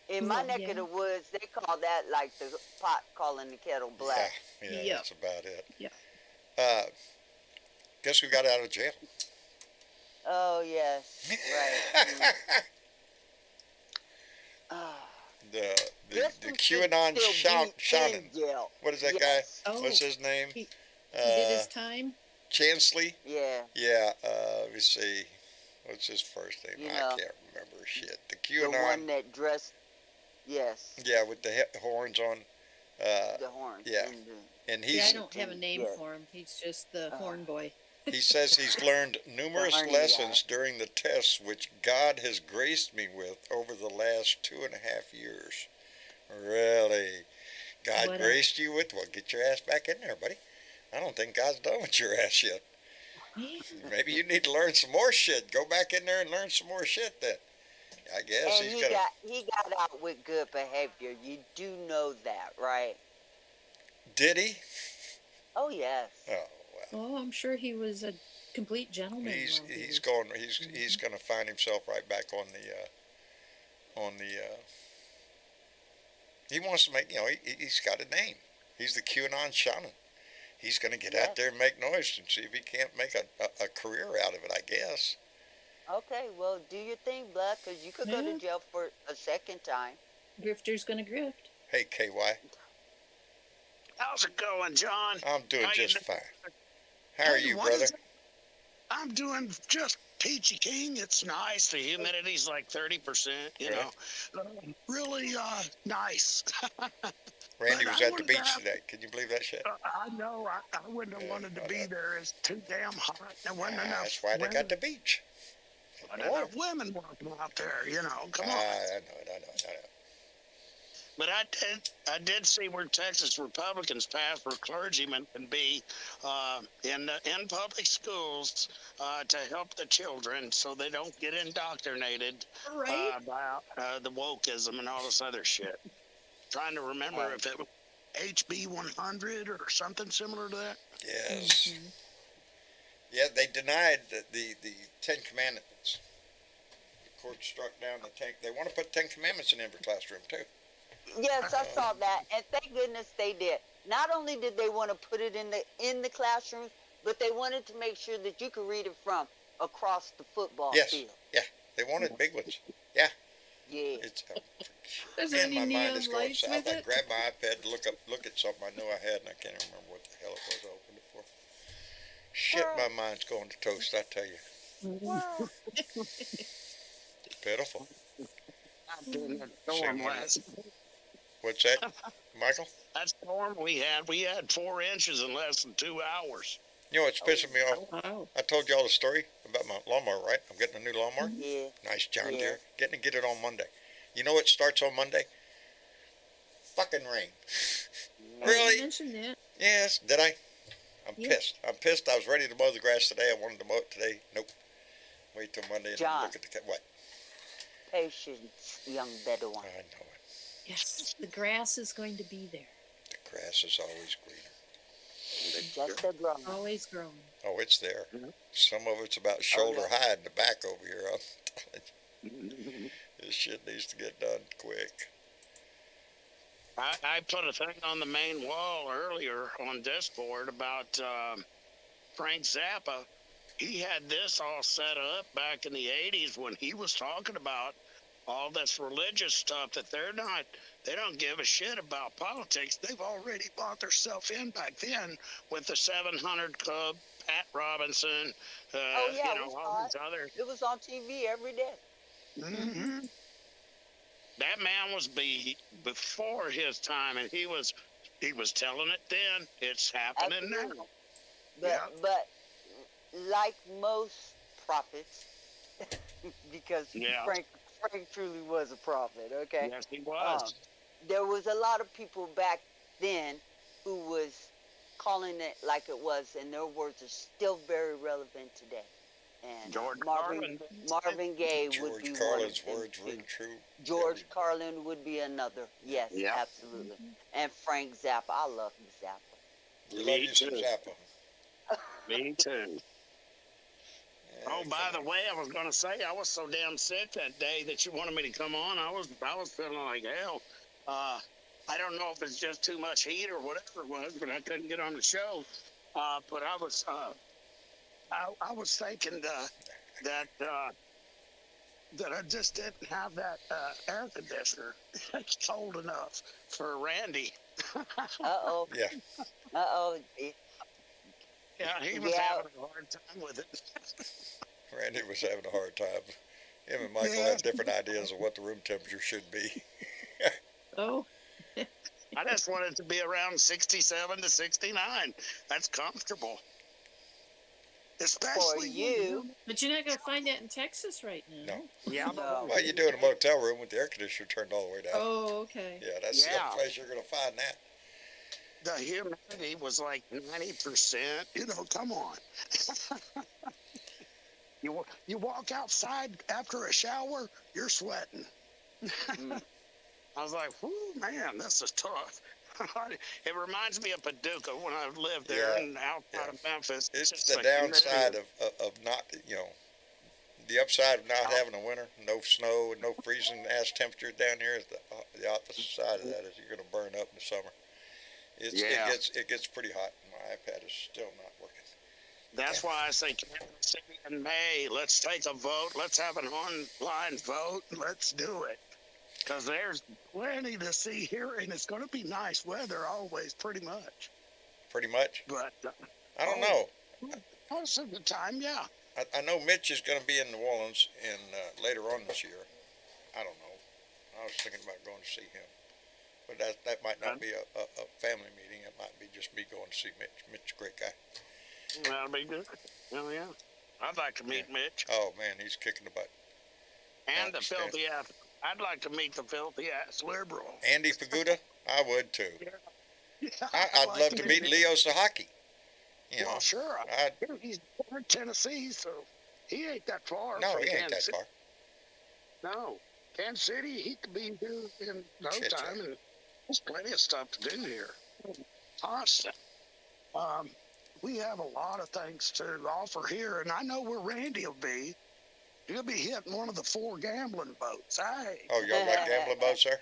In my Well, neck yeah. of the woods, they call that like the pot calling the kettle black. Yeah, yeah, Yep. that's about it. Yeah. Guess who got out of jail? Oh yes, right. Ah, the Grissom should QAnon still be Shaman. in jail. What is that Yes. guy? What's his name? He did his Uh, time. Chansley. Yeah. Yeah. Let me see. What's his first name? You I know, can't remember. Shit. The the QAnon. one that dressed. Yes. Yeah, with the horns on. The horns. Yeah. And Yeah, I he's don't have a name Yes. for him. He's just the Uh, horn boy. he says he's learned numerous horny lessons during the tests which God has graced me with over the last 2.5 years. Really? God What graced you with? Well, get your ass back in there, buddy. I don't think God's done with your ass yet. Maybe you need to learn some more shit. Go back in there and learn some more shit then. I guess And he's he got out with good behavior. You do know that, right? Did he? Oh yes. Oh well. Oh, I'm sure he was a complete gentleman. He's while he he's was- going he's going to find himself right back on the he wants to make, he's got a name. He's the QAnon Shaman. He's going to get out there and make noise and see if he can't make a career out of it, I guess. Okay, well, do your thing, Blood, because you could go Yeah. to jail for a second time. Grifter's gonna grift. Hey, KY. How's it going, John? I'm doing How you just doing? fine. How are Hey, you, what brother? is it? I'm doing just peachy keen. It's nice. The humidity's like 30%, you know. Really nice. Randy But was I at the wanted to beach ask- today. Can you believe that shit? I know. I wouldn't have wanted to be there. It's too damn hot. There wasn't enough That's why they women, got the beach. wasn't enough women working out there, you know. Come on. I know. But I did see where Texas Republicans passed where clergymen can be in public schools to help the children so they don't get indoctrinated Right. about the wokeism and all this other shit. Trying to remember if it was HB 100 or something similar to that. Yes. Yeah, they denied the Ten Commandments. The court struck down the Ten. They want to put 10 Commandments in every classroom too. Yes, I saw that, and thank goodness they did. Not only did they want to put it in the classrooms, but they wanted to make sure that you could read it from across the football Yes. field. Yeah, they wanted big ones. Yeah. Yeah. It's There's man, any my mind neon is going lights south. with I it? grabbed my iPad to look at something I knew I had, and I can't remember what the hell it was I opened it for. Shit, my mind's going to toast, I tell you. Well, It's pitiful. I've been in a storm last. What's that, Michael? That storm we had 4 inches in less than 2 hours. You know what's pissing me off? Wow. I told y'all the story about my lawnmower, right? I'm getting a new lawnmower. yeah. Nice John Yeah. Deere. Get it on Monday. You know what starts on Monday? Fucking rain. You Really? mentioned that. Yes. Did I? I'm Yeah. pissed. I'm pissed. I was ready to mow the grass today. I wanted to mow it today. Nope. Wait till Monday and then John. look at the what? Patience, young Bedouin. I know it. Yes, the grass is going to be there. The grass is always greener. Just a drum. Always growing. Oh, it's there. Mhm. Some of it's about shoulder yeah. high in the back over here. I'm telling you. This shit needs to get done quick. I put a thing on the main wall earlier on Discord about Frank Zappa. He had this all set up back in the 80s when he was talking about all this religious stuff that they don't give a shit about politics. They've already bought themselves in back then with the 700 Club, Pat Robinson, Oh, yeah, we all saw these other. It was on TV every day. Mm-hmm. That man was before his time, and he was telling it then. It's happening Absolutely. now. But but like most prophets, because Yeah. Frank truly was a prophet. Okay. Yes, he was. There was a lot of people back then who was calling it like it was, and their words are still very relevant today. And George Marvin Carlin. Gaye would be George one Carlin's of them words too. ring true. George Carlin would be another. Yes, Yeah. absolutely. And Frank Zappa. I love Zappa. We Me love you some too. Zappa. Me too. Yeah, Oh, by come the way, I was going to say I was so damn sick that day that you wanted me to come on. I was feeling like hell. I don't know if it's just too much heat or whatever it was, but I couldn't get on the show. But I was thinking that that I just didn't have that air conditioner cold enough for Randy. Uh-oh. Yeah, Uh-oh. Yeah, he was Yeah. having a hard time with it. Randy was having a hard time. Him and Michael Yeah, had different ideas of what the room temperature should be. Oh, I just want it to be around 67 to 69. That's comfortable. For Especially when you, but you're not gonna find that in Texas right now. No. yeah, no. Well, you do in a motel room with the air conditioner turned all the way down. Oh, okay. Yeah, that's the yeah, only place you're going to find that. the humidity was like 90%. You know, come on. You walk outside after a shower, you're sweating. Mm. I was like, whoo, man, this is tough. It reminds me of Paducah when I lived there Yeah, and outside yeah. of Memphis. It's just the like downside humidity. of not, the upside of not Oh, having a winter, no snow, and no freezing ass temperatures down here. Is the opposite side of that is you're going to burn up in the summer. yeah. It gets pretty hot. My iPad is still not working. That's why I say Kansas City in May. Let's take a vote. Let's have an online vote. Let's do it. Because there's plenty to see here, and it's going to be nice weather always, pretty much. Pretty much. But I don't oh, know. most of the time, yeah. I know Mitch is going to be in New Orleans later on this year. I don't know. I was thinking about going to see him. But that might not be a family meeting. It might be just me going to see Mitch. Mitch is a great guy. That'll be good. Hell yeah. I'd like to meet Mitch Oh, man, he's kicking the butt. and the Outstanding. filthy ass. I'd like to meet the filthy ass liberal. Andy Paguda, I would too. Yeah, I'd love to meet Leo Sahaki. Well, sure. I'd, He's born in Tennessee, so he ain't that far no, from he ain't that Kansas City. far. No. Kansas City, he could be here in no Shit, time, yeah. and there's plenty of stuff to do here. Awesome. We have a lot of things to offer here, and I know where Randy will be. He'll be hitting one of the 4 gambling boats. Hey. Oh, y'all got gambling boats there?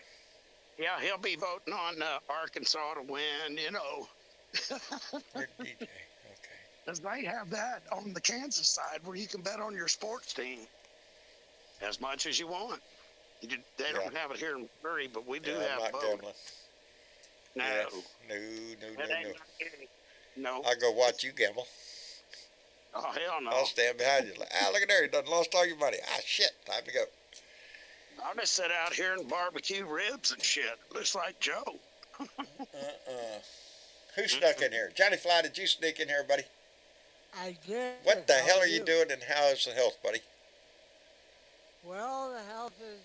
Yeah, he'll be voting on Arkansas to win, you know. You're DJ. Okay. Because they have that on the Kansas side where you can bet on your sports team as much as you want. They don't have it here in Missouri, but we do Yeah, I'm have not both. gambling. No. Yeah. No. It ain't not any. No. I'll go watch you gamble. Oh, hell no. I'll stand behind you. Like, look at there. You done lost all your money. Shit. Time to go. I'll just sit out here and barbecue ribs and shit. Looks like Joe. Who snuck in here? Johnny Fly, did you sneak in here, buddy? I did. What the How hell are you doing, and how is the health, buddy? Well, the health is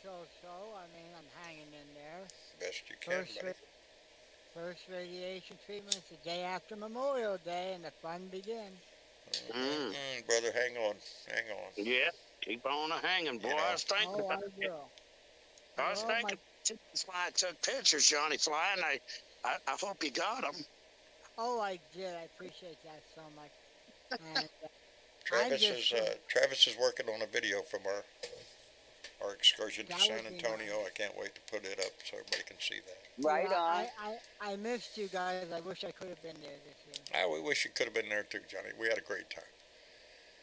so-so. I mean, I'm hanging in there. Best you can, First, buddy. first radiation treatment's the day after Memorial Day, and the fun begins. Brother, hang on. Hang on. Yeah. Keep on hanging, boy. You know. I was thinking Oh, I about it. will. I was Well, thinking that's why I took pictures, Johnny Fly, and I hope you got them. Oh, I did. I appreciate that so much. And Travis is working on a video from our excursion to That San would be Antonio. I can't wait to put it up so everybody can see that. Right on. I missed you guys. I wish I could have been there this year. We wish you could have been there too, Johnny. We had a great time.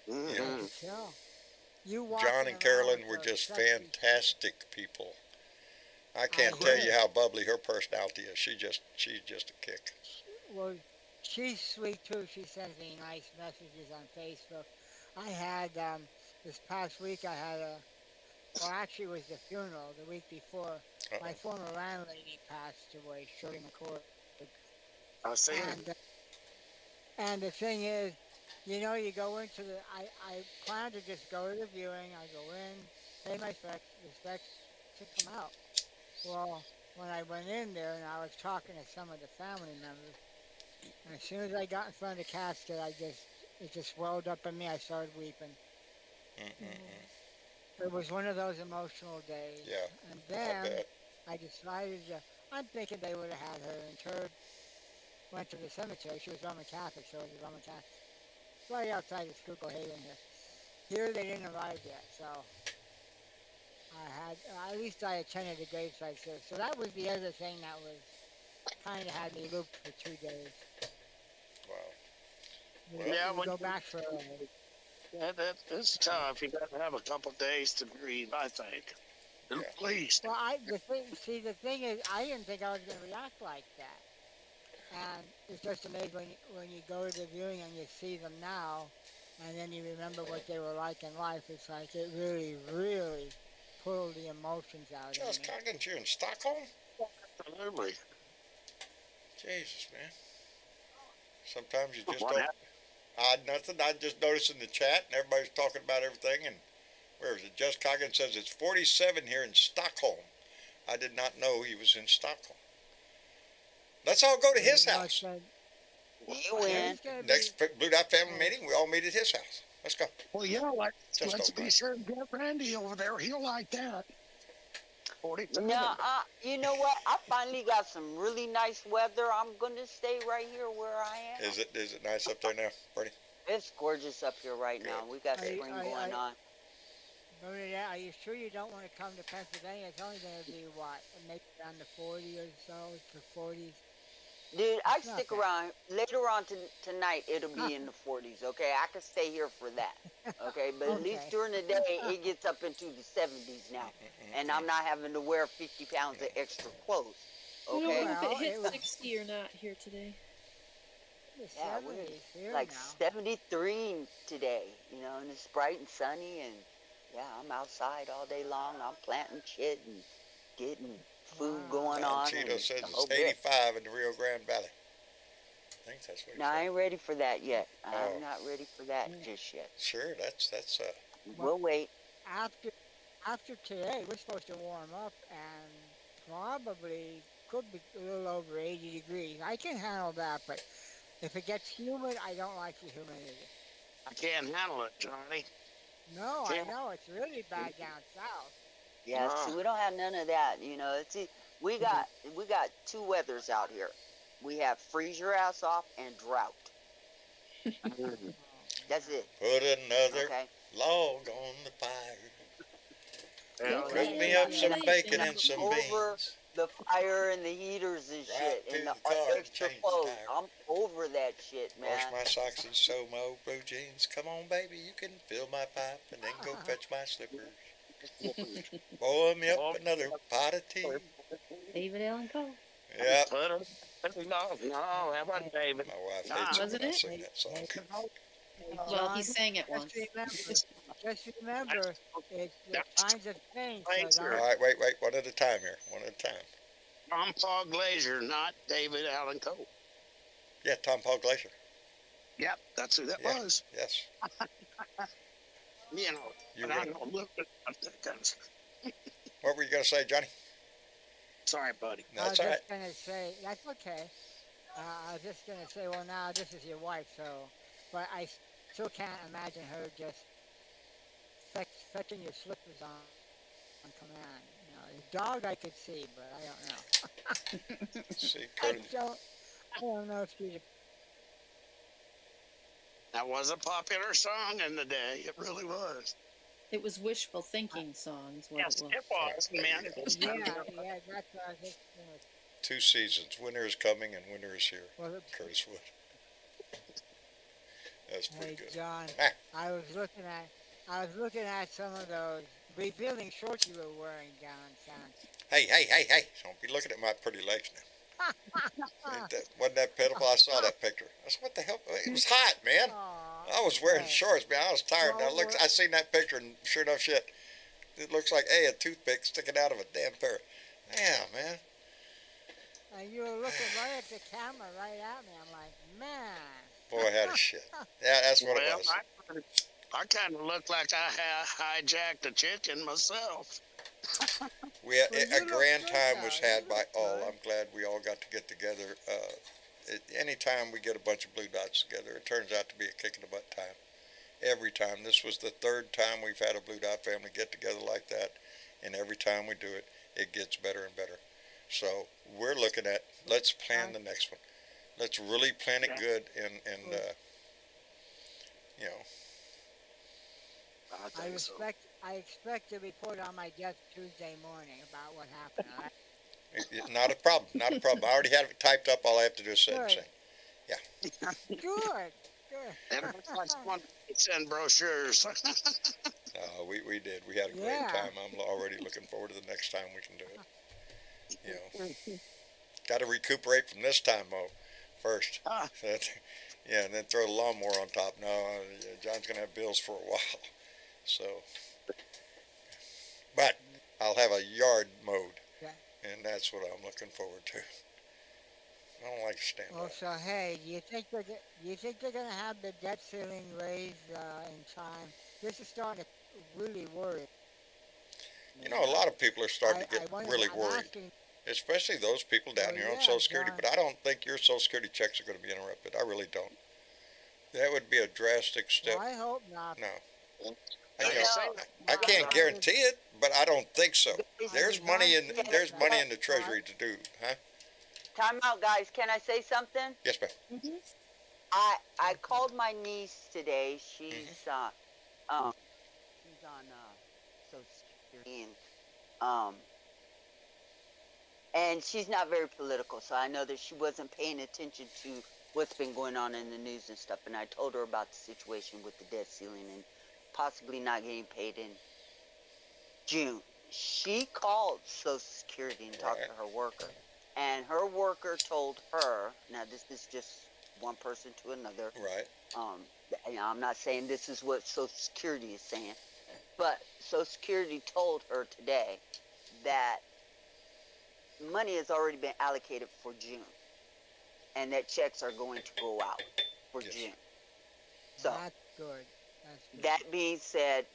Mm-hmm. Tell. You John walking and Carolyn around were with a just sexy- fantastic people. I can't tell you how bubbly her personality is. She's just a kick. Well, she's sweet too. She sends me nice messages on Facebook. I had this past week. I had actually it was the funeral the week before. My former landlady passed away, Shirley McCord. I see. And the thing is, you know, you go into I plan to just go to the viewing. I go in, pay my respects to come out. Well, when I went in there and I was talking to some of the family members, and as soon as I got in front of the casket, it just welled up in me. I started weeping. It was one of those emotional days. Yeah, And I then bet. I decided I'm thinking they would have had her interred. Went to the cemetery. She was Roman Catholic, so it was Roman Catholic. Right outside the Schuylkill Haven here. Here they didn't arrive yet, so at least I attended the gravesite service. So that was the other thing that was kind of had me looped for 2 days. Wow. We, Well- Yeah, we when- go back for It's tough. You got to have a couple days to grieve, I think. At Yeah. least. Well, the thing is, I didn't think I was going to react like that. And it's just amazing when you go to the viewing and you see them now, and then you remember what they were like in life. It's like it really, really pulled the emotions out of Just me. Coggins, you in Stockholm? Absolutely. Jesus, man. Sometimes you just What don't. happened? Nothing. I just noticed in the chat, and everybody's talking about everything. And where is it? Just Coggins says it's 47 here in Stockholm. I did not know he was in Stockholm. Let's all go to his You know, house. You win. it's gonna be, Next Blue Dot family meeting, we all meet at his house. Let's go. Well, yeah, Just let's don't be mind. sure to get Randy over there. He'll like that. 47. No, you know what? I finally got some really nice weather. I'm gonna stay right here where I am. Is it nice up there now, Bernie? It's gorgeous up here right now. We got I- spring I- going on. Bernadette, are you sure you don't want to come to Pennsylvania? It's only going to be what, maybe around the 40 or so, to 40s. Dude, I It's not stick bad. around. Later on tonight, it'll be in the 40s, okay? I can stay here for that, okay? But at least Okay. during the day, it gets up into the 70s now. And I'm not having to wear 50 pounds of extra clothes, You know okay? what, if Well, it hit it was- 60 or not here today? It's Yeah, 70s here like now. 73 today, you know, and it's bright and sunny. And yeah, I'm outside all day long. I'm planting shit and getting food Wow. going Don on. Cheeto And says the whole it's bit. 85 in the Rio Grande Valley. I think that's what he No, I said. ain't ready for that yet. Oh. I'm not ready for that just yet. Sure, that's We'll wait. After today, we're supposed to warm up and probably could be a little over 80 degrees. I can handle that, but if it gets humid, I don't like the humidity. I can't handle it, Johnny. No, I Yeah. know it's really bad down south. Yeah, Ah. see, we don't have none of that. You know, we got two weathers out here. We have freeze your ass off and drought. Mm. That's it. put another Okay. log on the fire. Yeah, Okay. Cook me up some Yeah. bacon Yeah. and some Over beans. the fire and the heaters and Right shit to and the the car and extra change the clothes. tire. I'm over that shit, Wash man. my socks and sew my old blue jeans. Come on, baby, you can fill my pipe and then go fetch my slippers. Boil me up another pot of tea. David Allen Cole. Yep. No, how about David? My wife Nah. hates it Wasn't when I it? sing that song. Well, he John, sang it once. just remember, it's the times have changed. Thanks, So sir. All don't, right, wait, one at a time here. One at a time. Tom Paul Glazier, not David Allen Cole. Yeah, Tom Paul Glacier. Yep, that's who that Yeah. was. Yes. You know, You and I right. know a little bit about that kind of stuff. What were you going to say, Johnny? Sorry, buddy. I was That's all right. just gonna say that's okay. I was just gonna say, well, now this is your wife, so, but I still can't imagine her just fetching your slippers on command. You know, the dog I could see, but I don't know. See, I Curtis. don't know if she's. That was a popular song in the day. It really was. It was wishful thinking songs. What Yes, it was. it was, man. It was Yeah, yeah, that's what I think. You know, 2 seasons. Winter is coming and winter is here. well, Curtis Wood. That's pretty hey, good. John, Ah. I was looking at some of those revealing shorts you were wearing downtown. Hey. Don't be looking at my pretty legs now. Wasn't that pitiful? I saw that picture. I said, what the hell? It was hot, man. Aw, I was wearing hey. shorts, man. I was tired. And Well, I seen that picture, and sure enough, shit. It looks like, a toothpick sticking out of a damn pair. Yeah, man. And you were looking right at the camera, right at me. I'm like, man. Boy, I had a shit. Yeah, that's what it Well, was. I kind of look like I hijacked a chicken myself. We had, Well, a you look grand good, time though. was You had by look all. good. I'm glad we all got to get together. Anytime we get a bunch of Blue Dots together, it turns out to be a kick in the butt time. Every time. This was the 3rd time we've had a Blue Dot family get together like that, and every time we do it, it gets better and better. So we're looking at, let's plan the next one. Let's really plan it good, and you know, I think so. I expect a report on my desk Tuesday morning about what happened. All right? not a problem. Not a problem. I already have it typed up. All I have to do is say it. Good. Good. Every time someone send brochures. We did. We had a great Yeah. time. I'm already looking forward to the next time we can do it. You know, got to recuperate from this time, though, first. Ah, Yeah, and then throw the lawnmower on top. No, John's going to have bills for a while. So, but I'll have a yard mowed, Yeah. and that's what I'm looking forward to. I don't like to stand Well, by. so hey, do you think they're gonna have the debt ceiling raised in time? This is starting to really worry You me. know, a lot of people are starting to I get wonder. really I'm worried, asking. especially those people down Well, here on yeah, Social Security. John. But I don't think your Social Security checks are going to be interrupted. I really don't. That would be a drastic step. Well, I hope not. No, they you know, say I I, can't I was guarantee it, but I don't think so. Guys, I There's was money in asking. there's money in the John. Treasury to do, huh? time out, guys. Can I say something? Yes, ma'am. Mm-hmm. I called my niece today. She's on Social Security, and she's not very political, so I know that she wasn't paying attention to what's been going on in the news and stuff. And I told her about the situation with the debt ceiling and possibly not getting paid in June. She called Social Security and talked to her worker, and her worker told her. Now, this is just one person to another. Right. I'm not saying this is what Social Security is saying, but Social Security told her today that money has already been allocated for June, and that checks are going to go out for Yes. June. So, That's good. That's good. that being said,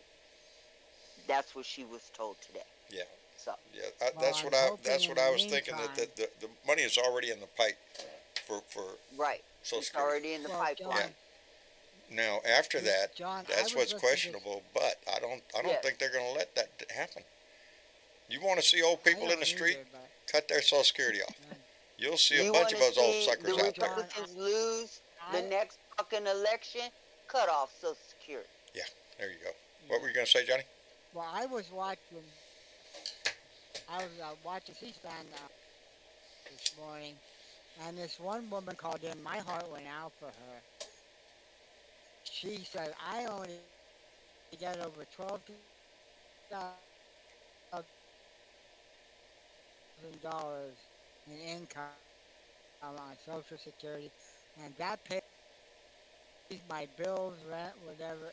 that's what she was told today. Yeah. So, Yeah. Well, That's I'm what I hoping that's in what the I was thinking, that meantime. the money is already in the pipe for right, Social it's Security. already in the Well, pipeline. John, Now after that, John, I that's was what's listening to. questionable. But I don't Yes. think they're going to let that happen. You want to see old I people in the don't street? either, but Cut their Social Security off. uh, You'll see a You bunch want of to those old see suckers the out there. Republicans lose the I next fucking election? Cut off Social Security. There you go. What were you going to say, Johnny? well, I was watching. I was watching C-SPAN this morning, and this one woman called in. My heart went out for her. She said, "I only get over $12,000 in income on Social Security, and that pays my bills, rent, whatever,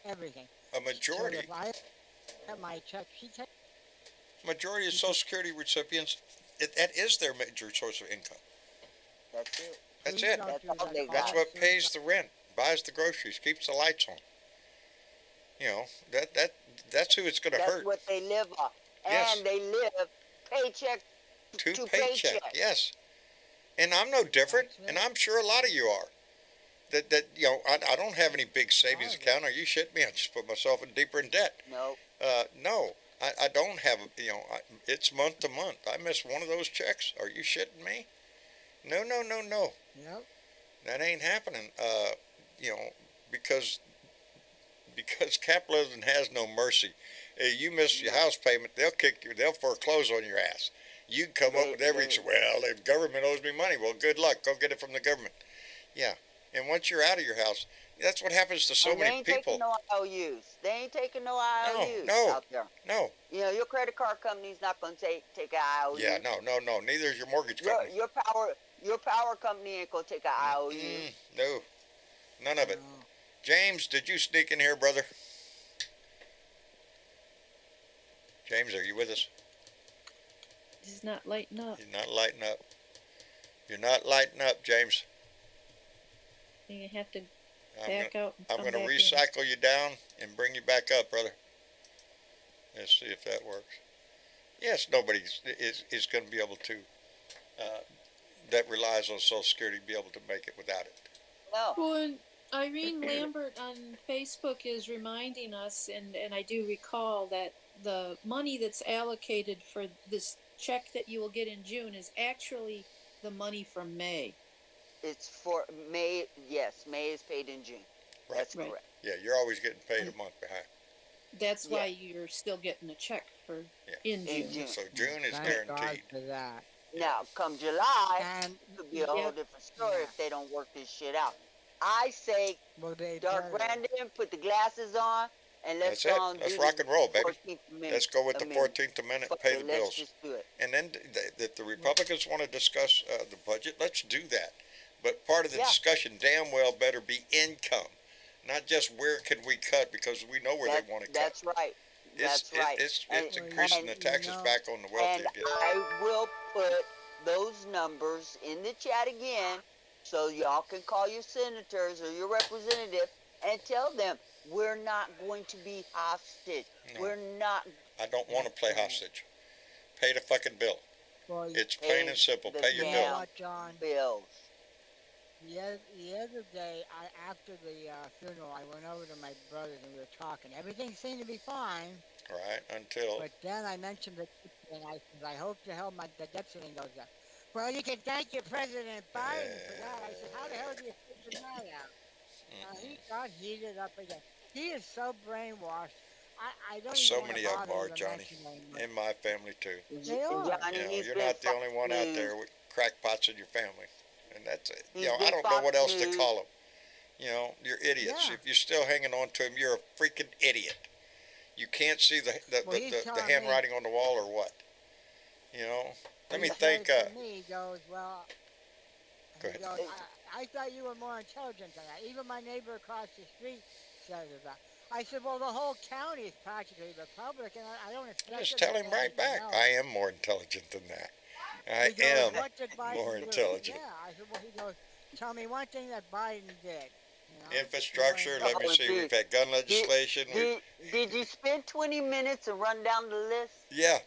everything. A So majority if I get my check, of Social Security recipients, that is their major source of income. That's it. That's please it. don't That's do all that. they Call That's got. what Susan. pays the rent, buys the groceries, keeps the lights on. You know, that's who it's going to That's hurt. what they live off. Yes. And they live paycheck To to paycheck, paycheck. yes. And I'm no different, That's and it. I'm sure a lot of you are. That you know, I don't have any big savings Right. account. Are you shitting me? I just put myself in deeper in debt. No. No, I don't have. It's month to month. I miss one of those checks. Are you shitting me? No. Yep. That ain't happening. You know, because capitalism has no mercy. You miss your house payment, they'll kick you. They'll foreclose on your ass. You come up with every well, the government owes me money. Well, good luck. Go get it from the government. Yeah. And once you're out of your house, that's what happens to so And they many ain't people. taking no IOUs. They ain't taking no IOUs no. out there. No. You know, your credit card company's not going to take an IOU. Yeah. No. Neither is your mortgage company. Your power company ain't going to take an IOU. No. None of it. No. James, did you sneak in here, brother? James, are you with us? He's not lighting up. You're not lighting up. You're not lighting up, James. You have to I'm back gonna, out and I'm come gonna back in. recycle you down and bring you back up, brother. Let's see if that works. Yes, nobody is going to be able to, that relies on Social Security, be able to make it without it. No. Well, and Irene Lambert on Facebook is reminding us, and I do recall that the money that's allocated for this check that you will get in June is actually the money from May. It's for May. Yes, May is paid in June. Right. That's Right. correct. Yeah, you're always getting paid a month behind. That's Yeah. why you're still getting a check for Yeah. in In June. June. So June is Thank God guaranteed. for that. Now, come July, And it could be a whole Yep. different story Yeah. if they don't work this shit out. I say, Well, they Dark better. Brandon, put the glasses on, and let's That's go it. on Let's do rock the and roll, baby. 14th Amendment. Let's go with the 14th Amendment and Fuck pay it, the let's bills. just do it. And then if the Republicans want to discuss the budget, let's do that. But part of the Yeah. discussion damn well better be income, not just where can we cut, because we know where they want to cut. That's right. That's right. It's And- increasing the and, taxes you know, back on the wealthy And again. I will put those numbers in the chat again so y'all can call your senators or your representative and tell them we're not going to be hostage. No. We're not. I don't want to play hostage. Pay the fucking bill. Well, It's plain and simple. the Pay your you bill. know damn what, John? bills. The other day, after the funeral, I went over to my brothers and we were talking. Everything seemed to be fine, Right? Until but then I mentioned it and I said, I hope to hell the debt ceiling goes up. Well, you can thank your President Biden for that. I said, how the hell do you figure that out? He got heated up again. He is so brainwashed. I don't so even many wanna of them bother are, to Johnny. mention them. In my family too. They are. Johnny, You know, he's you're been not the only Fox one out News. there with crackpots in your family, and that's it. He's You know, I been don't know Fox what else to News. call them. You know, you're idiots. Yeah. If you're still hanging on to him, you're a freaking idiot. You can't see the Well, he's the telling me- handwriting on the wall or what? You know. Let me He think. says to me, he goes, well, Go he ahead. goes, I thought you were more intelligent than that. Even my neighbor across the street says that. I said, well, the whole county is practically Republican. I don't expect Just it tell to him say right anything back. else. I am more intelligent than that. I He goes, am what did Biden more do? intelligent. Yeah, I said, well, he goes, tell me one thing that Biden did. You know? Infrastructure. Let me Oh, see. dude. We've had gun legislation. Did you spend 20 minutes and run down the list? Yeah.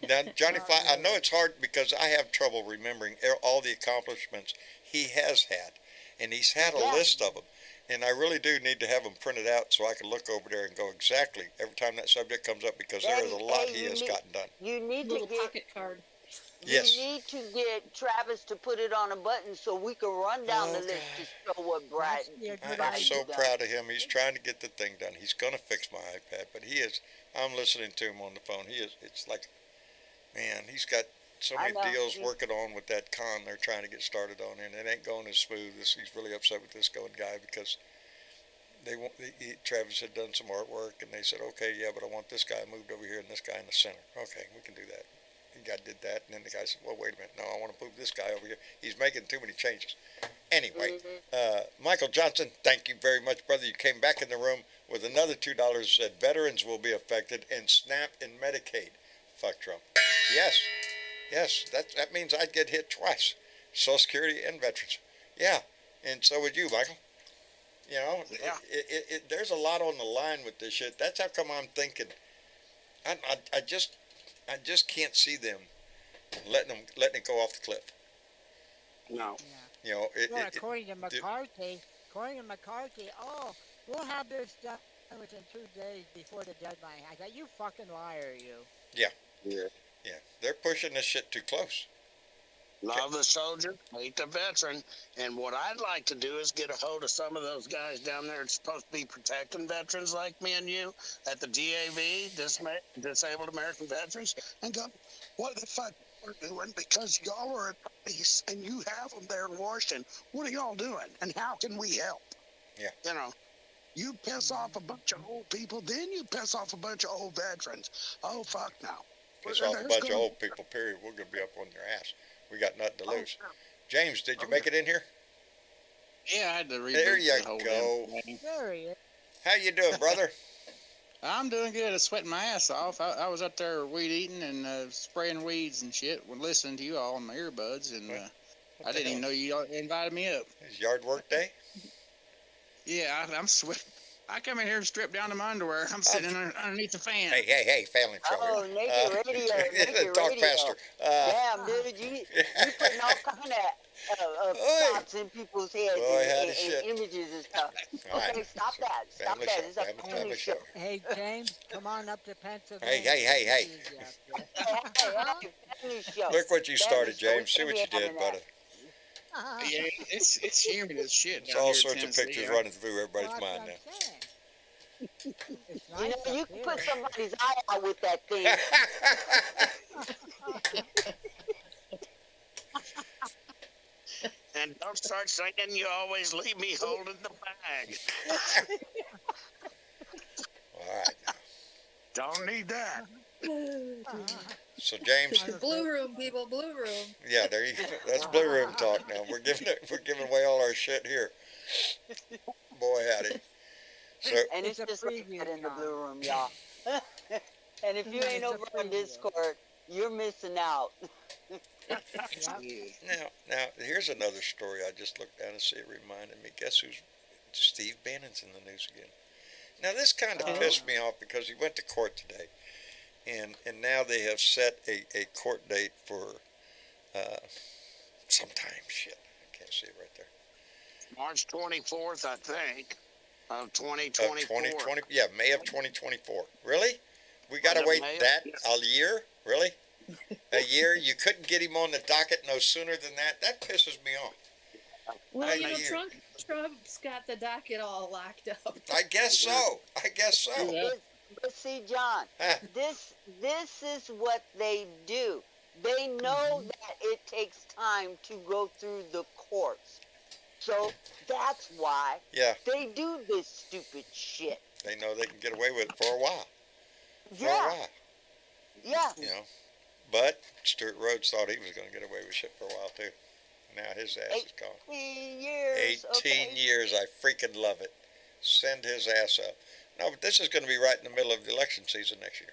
Now, Johnny, Not I know really. it's hard because I have trouble remembering all the accomplishments he has had, and he's had a Yeah. list of them. And I really do need to have them printed out so I can look over there and go exactly every time that subject comes up, because there is a lot he you has need- gotten done. You need to Little get pocket card. Yes. You need to get Travis to put it on a button so we can run down the Oh, list God. to show what Brad. That's the I good am idea. so proud of him. He's trying to get the thing done. He's going to fix my iPad, but he is. I'm listening to him on the phone. He is. It's like, man, he's got so I many know. deals working on with that con they're trying to get started on, and it ain't going as smooth. He's really upset with this going guy because Travis had done some artwork, and they said, okay, yeah, but I want this guy moved over here and this guy in the center. Okay, we can do that. The guy did that, and then the guy said, well, wait a minute. No, I want to move this guy over here. He's making too many changes. Anyway, Michael Johnson, thank you very much, brother. You came back in the room with another $2, said veterans will be affected, and SNAP and Medicaid. Fuck Trump. Yes, that means I'd get hit twice. Social Security and veterans. Yeah, and so would you, Michael. You know, Yeah. there's a lot on the line with this shit. That's how come I'm thinking. I just can't see them letting it go off the cliff. No. Yeah. You know, Well, according to McCarthy, oh, we'll have this done within 2 days before the deadline. I thought, you fucking liar, you. Yeah. they're pushing this shit too close. Love the soldier, hate the veteran. And what I'd like to do is get a hold of some of those guys down there that's supposed to be protecting veterans like me and you at the DAV, Disabled American Veterans, and go, what the fuck are you doing? Because y'all are at peace and you have them there in Washington. What are y'all doing? And how can we help? Yeah. You know, you piss off a bunch of old people, then you piss off a bunch of old veterans. Oh, fuck no. Piss off a bunch of old people, period. We're going to be up on your ass. We got nothing to lose. James, did you make it in here? Yeah, I had to read There you the whole go. damn thing. There he is. How you doing, brother? I'm doing good. I'm sweating my ass off. I was up there weed eating and spraying weeds and shit when listening to you all on my earbuds, and I didn't even know you all invited me up. It's yard work day? Yeah, I'm sweating. I come in here and strip down to my underwear. I'm sitting underneath the fan. Hey, family show Oh, here. naked radio, naked Talk radio. faster. Damn, dude, you putting all kind of Oi. thoughts in people's heads Boy, how and, the shit. images and stuff. All Okay, right. stop that. Stop Family that. show, It's a family family show. show. Hey, James, come on up to Pennsylvania. Hey. It's easy up Hey, family show. Look what you Family started, show. James. We See should what be you did, having buddy. there. Yeah, it's humid as shit. It's down all here in sorts of Tennessee. pictures I- running through everybody's Well, mind that's now. what I'm saying. It's You nice know, you up can here. put somebody's eye out with that thing. And don't start singing "You Always Leave Me Holding the Bag." All right now. Don't need that. So James, Blue room, people, blue room. yeah, there you go. That's blue room talk now. We're giving away all our shit here. Boy, howdy. So And it's It's a just like preview, that in the John. blue room, y'all. And if you It's ain't a over on preview. Discord, you're missing out. Yep. now here's another story. I just looked down and see it reminded me. Guess who's Steve Bannon's in the news again? Now this kind of Oh. pissed me off because he went to court today, and now they have set a court date for sometime. Shit, I can't see it right there. March 24th, I think, of Of 2024. 2020, yeah, May of 2024. Really? We got to Was it wait May of- that yes. a year? Really? A year? You couldn't get him on the docket no sooner than that? That pisses me off. Well, Hey, you know, you. Trump's got the docket all locked up. I guess so. I guess so. Yeah. But see, John, Huh. this is what they do. They know that it takes time to go through the courts. So that's why Yeah, they do this stupid shit. they know they can get away with it for a while. For a Yeah, while, yeah. you know. But Stuart Rhodes thought he was going to get away with shit for a while too. Now his ass is gone. 18 years. 18 okay. years. I freaking love it. Send his ass up. No, but this is going to be right in the middle of the election season next year.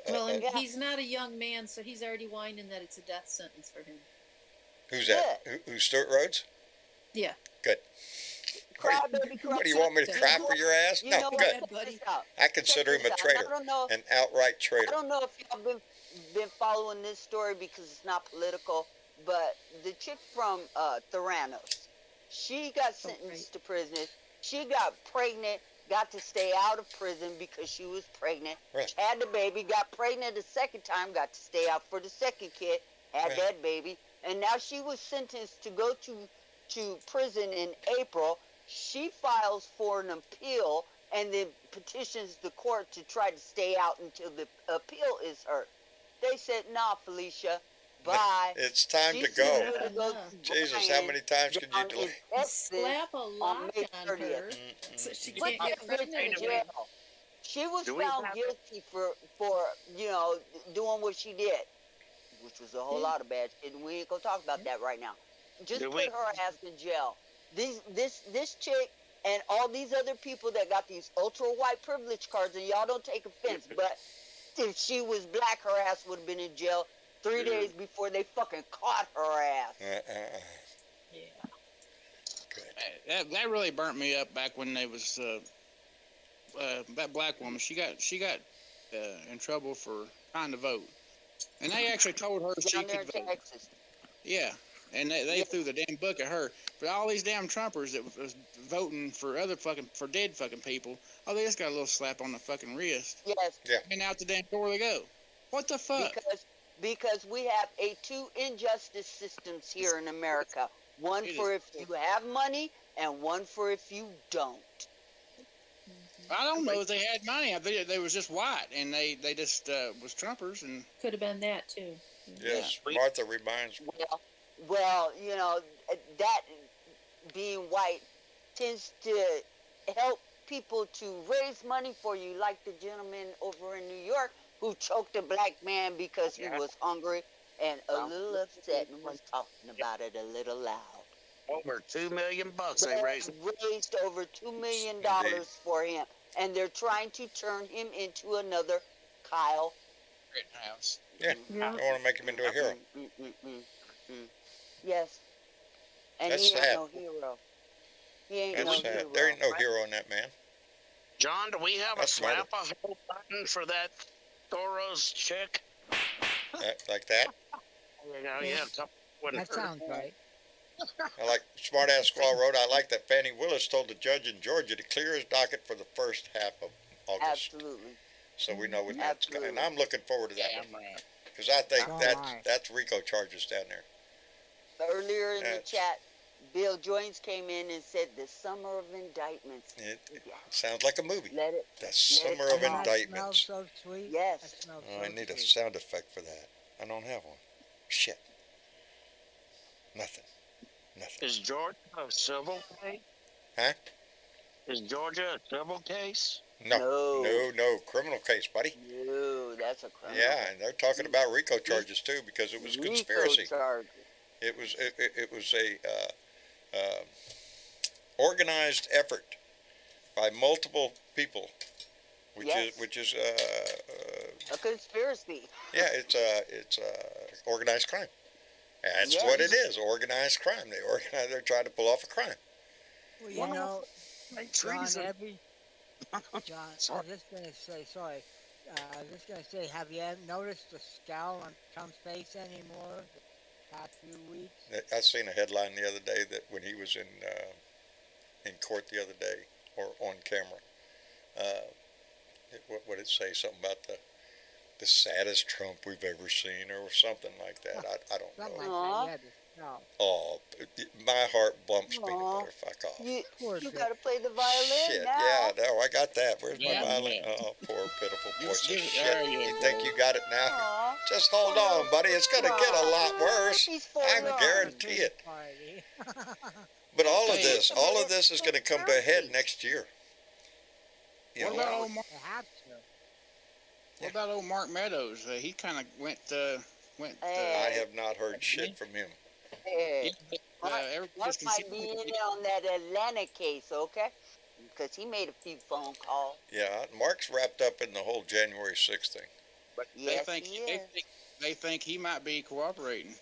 Well, and Yeah. he's not a young man, so he's already whining that it's a death sentence for him. Who's that? Who's Stuart Rhodes? Yeah. Good. Cry, baby, cry. What do you want me to cry for your ass? You No, know what? good. Check this out. I consider him a Check this out. traitor, I don't know. an outright I traitor. don't know if y'all been following this story because it's not political, but the chick from Theranos, she got sentenced to prison. She got pregnant, got to stay out of prison because she was pregnant. Right. Had the baby, got pregnant the second time, got to stay out for the second kid, had Right. that baby, and now she was sentenced to go to prison in April. She files for an appeal and then petitions the court to try to stay out until the appeal is heard. They said, "Nah, Felicia, bye." It's time She to said go. she would go to Jesus, how Brian many times could you down delay? in Texas Slap a lock May on 30th. her so she What can't get the bitch pregnant in again. jail? She was Do we found have- guilty for doing what she did, which was a whole lot of bad shit. And we ain't gonna talk about that right now. Just Do put we- her ass in jail. This chick and all these other people that got these ultra white privilege cards, and y'all don't take offense, but if she was black, her ass would have been in jail 3 days before they fucking caught her ass. Yeah. Good. That really burnt me up back when they was that black woman. She got in trouble for trying to vote, and they actually told her she Down there could in vote. Texas. Yeah, and they threw the damn book at her. For all these damn Trumpers that was voting for for dead fucking people, oh, they just got a little slap on the fucking wrist, Yes. and out the damn door they go. What the fuck? Because we have two injustice systems here in America. One It for is- if you have money and one for if you don't. I don't know if they had money. I think they was just white, and they just was Trumpers, and Could have been that too. Yes, Martha reminds me. Well, that being white tends to help people to raise money for you, like the gentleman over in New York who choked a black man because he was hungry and a little upset and was talking about it a little loud. Over $2 million they They raised. raised over $2 million Indeed. for him, and they're trying to turn him into another Kyle. Rittenhouse. Yeah, Yeah. I want to make him into a hero. Yes. And That's he ain't sad. no hero. He ain't That's no sad. hero. There ain't no hero in that man. John, do we have That's a slap a hole button for that Thoros chick? Like that. You know, yeah, wouldn't That hurt. sounds right. I like Smart Ass Squaw wrote. I like that Fannie Willis told the judge in Georgia to clear his docket for the first half of August, Absolutely. so we know when that's going. And Absolutely. I'm looking forward to that Damn one right. because I think So am that's I. that's RICO charges down there. Earlier in the That's- chat, Bill Joynes came in and said the summer of indictments. It Yeah. sounds like a movie. Let it. The Let it summer come of out. That indictments. smells so sweet. Yes. That smells Oh, so I need a sweet. sound effect for that. I don't have one. Shit. Nothing. Nothing. Is Georgia a civil case? Huh? Is Georgia a civil case? No. No. No. Criminal case, buddy. No, that's a criminal. Yeah, and they're talking about RICO charges too because it was a conspiracy. RICO charges. It was a organized effort by multiple people, which Yes. is A conspiracy. yeah, it's organized crime. That's Yes. what it is, organized crime. They're trying to pull off a crime. Well, you Well, know, Like John, treason. John, I Sorry. was just gonna say, sorry. I was just gonna say, have you noticed the scowl on Trump's face anymore? The past few weeks. I seen a headline the other day that when he was in court the other day or on camera, what did it say? Something about the saddest Trump we've ever seen or something like that. I don't Something know. Aw. like that. Yeah, the scowl. Oh, my heart bumps peanut Aw. butter. Fuck off. Poor You guy. gotta play the violin Shit, now. yeah, no, I got that. Where's Yeah, my violin? yeah. Oh, poor pitiful Just voice of give it- shit. there you You go. think you got it now? Aw. Just hold on, buddy. It's gonna get a lot worse. He's 4 I yards. guarantee it. Party. But all of Hey. this is gonna come to a head next year. You What know, about old Mark, They have to. what about old Mark Meadows? He kind of went. I have not heard shit from him. Hey, everybody's Mark might be in on that Atlanta case, okay? Because he made a few phone calls. Yeah, Mark's wrapped up in the whole January 6th thing. But Yes, they think he they is. think they think he might be cooperating.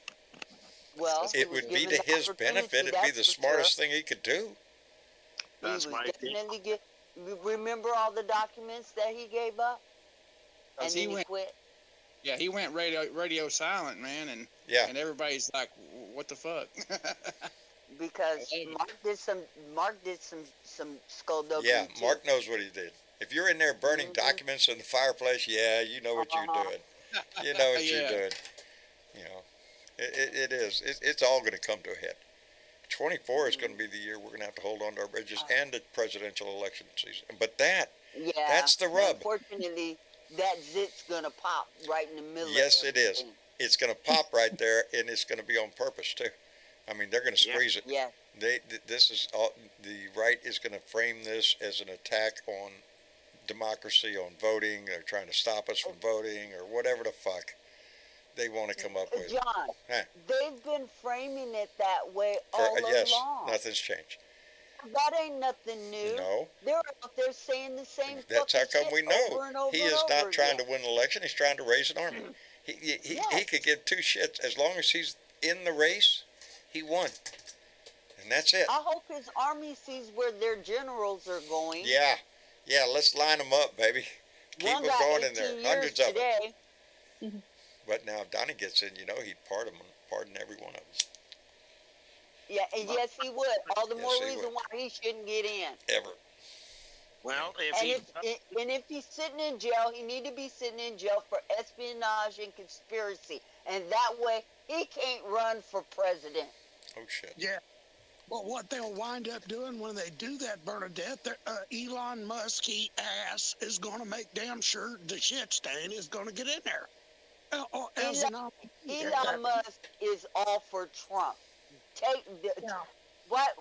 Well, he It was would be given to the his benefit. opportunity, It'd be that's the for smartest sure. thing he could do. He That's was my opinion. definitely get. Remember all the documents that he gave up, and 'Cause then he he went, quit. yeah, he went radio silent, man, and Yeah. everybody's like, what the fuck? Because Hey. Mark did some skullduggery Yeah, too. Mark knows what he did. If you're in there burning Mhm. documents in the fireplace, yeah, you know what Uh-huh. you're doing. You know what you're Yeah. doing. You know, it is. It's all going to come to a head. 24 is going to be the year we're going to have to hold on to our bridges and the presidential election season. But Yeah, that's the rub. Unfortunately, that zit's gonna pop right in the middle. Yes, of it is. everything. It's going to pop right there, and it's going to be on purpose too. I mean, they're going to Yeah. squeeze it. Yeah, This is all, the right is going to frame this as an attack on democracy, on voting. They're trying to stop us from voting or whatever the fuck they want to come up with. John, Huh. they've been framing it that way For- all yes, along. nothing's changed. That ain't nothing new. No, They're out there saying the same that's how fucking come we shit over know and over he and is over not trying to again. win an election. He's trying to raise an army. He Yes. could give two shits as long as he's in the race. He won, and that's it. I hope his army sees where their generals are going. Yeah, let's line them up, baby. Keep One them got going in there. 18 Hundreds years of them. today. But now if Donnie gets in, he'd pardon every one of them. Yeah, and yes, he would. All the Yes, more he reason would. why he shouldn't get in. Ever. Well, if And he if he's sitting in jail, he need to be sitting in jail for espionage and conspiracy, and that way he can't run for president. Oh shit. Yeah. But what they'll wind up doing when they do that, Bernadette, Elon Musk, he ass, is going to make damn sure the shit stain is going to get in there. As an Elon Musk is all for Trump.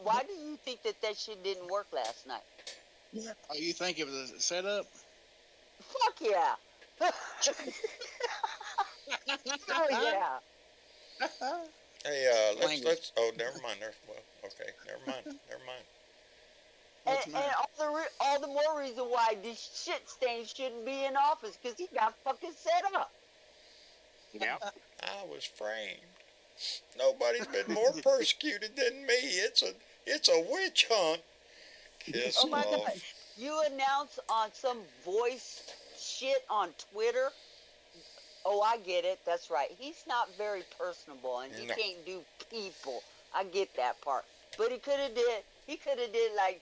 Why do you think that shit didn't work last night? Oh, you think it was a setup? Fuck yeah. Oh yeah. Hey, Language. let's. Oh, never mind. Okay, never mind. What's And the matter? all the more reason why this shit stain shouldn't be in office because he got fucking set up. yeah, I was framed. Nobody's been more persecuted than me. It's a witch hunt. Kiss Oh my off. God. You announce on some voice shit on Twitter. Oh, I get it. That's right. He's not very personable and he No. can't do people. I get that part. But he could have did like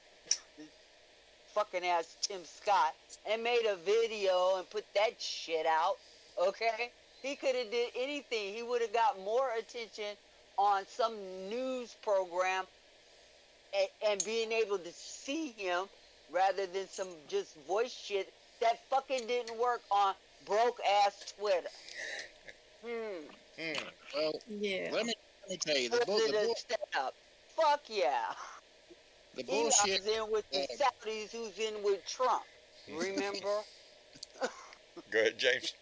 fucking ass Tim Scott and made a video and put that shit out. Okay? He could have did anything. He would have got more attention on some news program and being able to see him rather than some just voice shit that fucking didn't work on broke ass Twitter. Well, Yeah. let me tell you, Was it a setup? fuck yeah. The bullshit. Elon's in with the Saudis, who's in with Trump. Remember? Go ahead, James.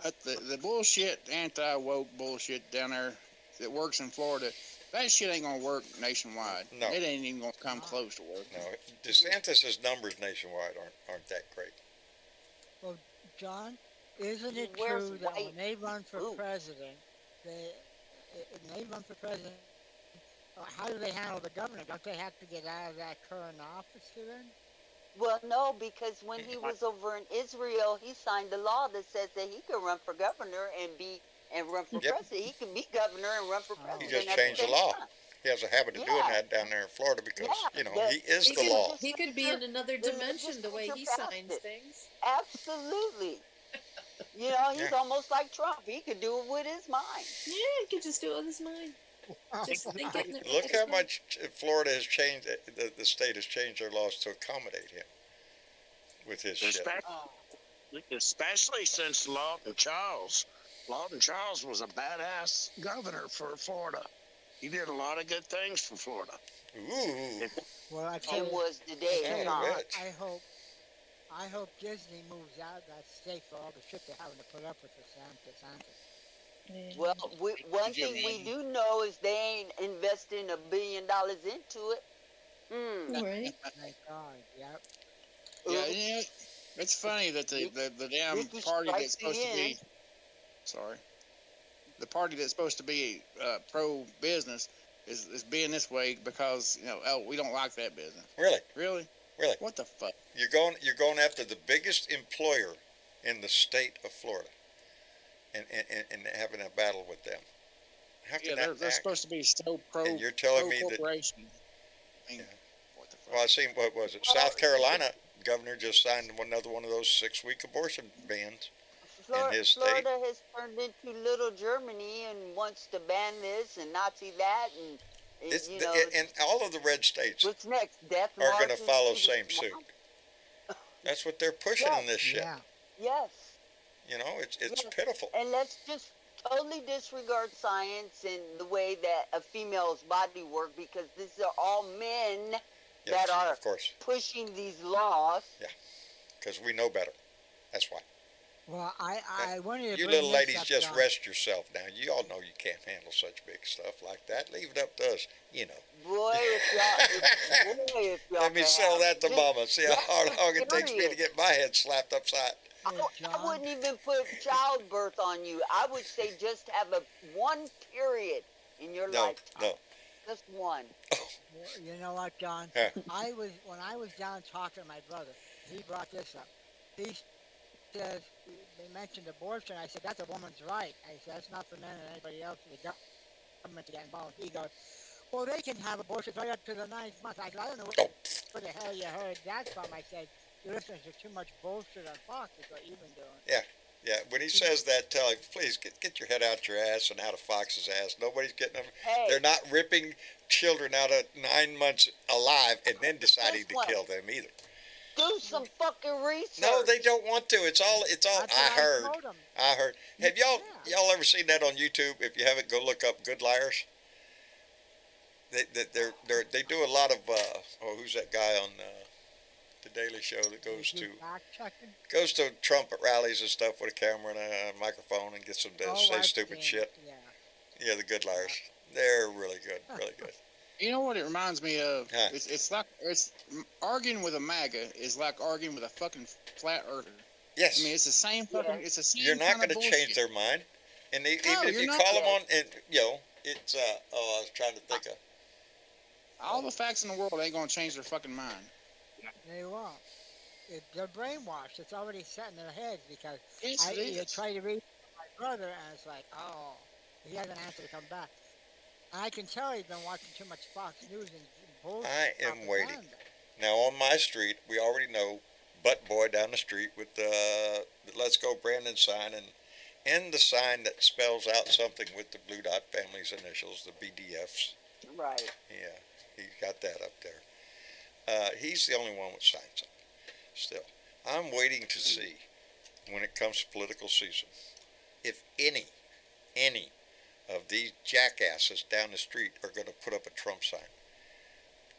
But the bullshit, anti-woke bullshit down there that works in Florida, that shit ain't gonna work nationwide. No. It ain't even gonna come close to working. No, DeSantis' numbers nationwide aren't that great. Well, John, isn't He it wears true that when white they run for boots. president, how do they handle the governor? Don't they have to get out of that current office then? Well, no, because when he was over in Israel, he signed a law that says that he could run for governor and run for Yep. president. He can be governor and run for He president. He just at changed the same law. time. He has a habit of doing Yeah. that down there in Florida because, Yeah, he is He the could, law. he could be in another the dimension the way he legislature passed signs it. things. Absolutely. He's Yeah. almost like Trump. He could do it with his mind. Yeah, he could just do it with his mind. Just think it in the Look how much Florida has changed, the state has changed their laws to accommodate him with his shit. Especially since Lawton Charles. Lawton Charles was a badass Governor for Florida. He did a lot of good things for Florida. Ooh. Well, I tell And you, was I today, tell you Yeah, Tom. what, bet. I hope Disney moves out of that state for all the shit they're having to put up with DeSantis. Well, one thing we do know is they ain't investing $1 billion into it. Right. Thank God, yep. Yeah, it's funny that the damn Ricky party that's strikes supposed to be, again. sorry, the party that's supposed to be pro-business is being this way because, we don't like that business. Really? Really? Really? What the fuck? You're going after the biggest employer in the state of Florida and having a battle with them. How can Yeah, that they're act? supposed to be so And you're telling me that- corporation. I mean, Yeah. what the fuck? Well, I seen, what was it? South Carolina governor just signed another one of those 6-week abortion bans. his state. Florida has turned into little Germany and wants to ban this and Nazi that and And all of the red states what's next? Death are going to marches follow the same suit. swamp? That's what they're pushing in this shit. Yeah. Yes. It's Yes. pitiful. And let's just totally disregard science and the way that a female's body works because these are all men Yes, that are of course, pushing these laws. because we know better. That's why. Well, I wanted to You bring little this ladies up, just John. rest yourself now. You all know you can't handle such big stuff like that. Leave it up to us. Boy, if y'all Let me could sell have that to just Mama. See how that long it takes me to period. get my head slapped upside. Hey, I John, wouldn't even put childbirth on you. I would say just have one period in your No, lifetime. no. Just one. you know what, John? Yeah. When I was down talking to my brother, he brought this up. He says they mentioned abortion. I said that's a woman's right. I said that's not for men or anybody else. The government to get involved. He goes, well, they can have abortions right up to the 9th month. I said I don't know where the hell you heard that from. I said you're listening to too much bullshit on Fox. Is what you've been doing. Yeah, when he says that, tell him, please get your head out your ass and out of Fox's ass. Nobody's getting them. Hey, They're not ripping children out of 9 months alive and then deciding to one. kill them either. do some fucking research. No, they don't want to. It's all. That's I what heard. told him. I heard. Have y'all Yeah. ever seen that on YouTube? If you haven't, go look up Good Liars. They do a lot of who's that guy on the Daily Show that goes You to do fact-checking? Trump rallies and stuff with a camera and a microphone and gets them to say I've stupid seen shit. it, Yeah. Yeah, the Good Liars. They're really good, really good. You know what it reminds me of? Huh. It's like arguing with a MAGA is like arguing with a fucking flat earther. Yes, I mean, it's the same fucking. Yeah. It's the same. you're not going to change their mind, and No, even if you're you not. call them on, and it's I was trying to think of. All the facts in the world ain't going to change their fucking mind. They won't. They're brainwashed. It's already set in their heads because Yes, it you is. try to read my brother, and it's like, oh, he hasn't answered to come back. I can tell he's been watching too much Fox News and bullshit. I am waiting. propaganda. Now on my street, we already know Butt Boy down the street with the Let's Go Brandon sign and the sign that spells out something with the Blue Dot family's initials, the BDFs. Right. Yeah, he got that up there. He's the only one with signs up. Still, I'm waiting to see when it comes to political season if any of these jackasses down the street are going to put up a Trump sign.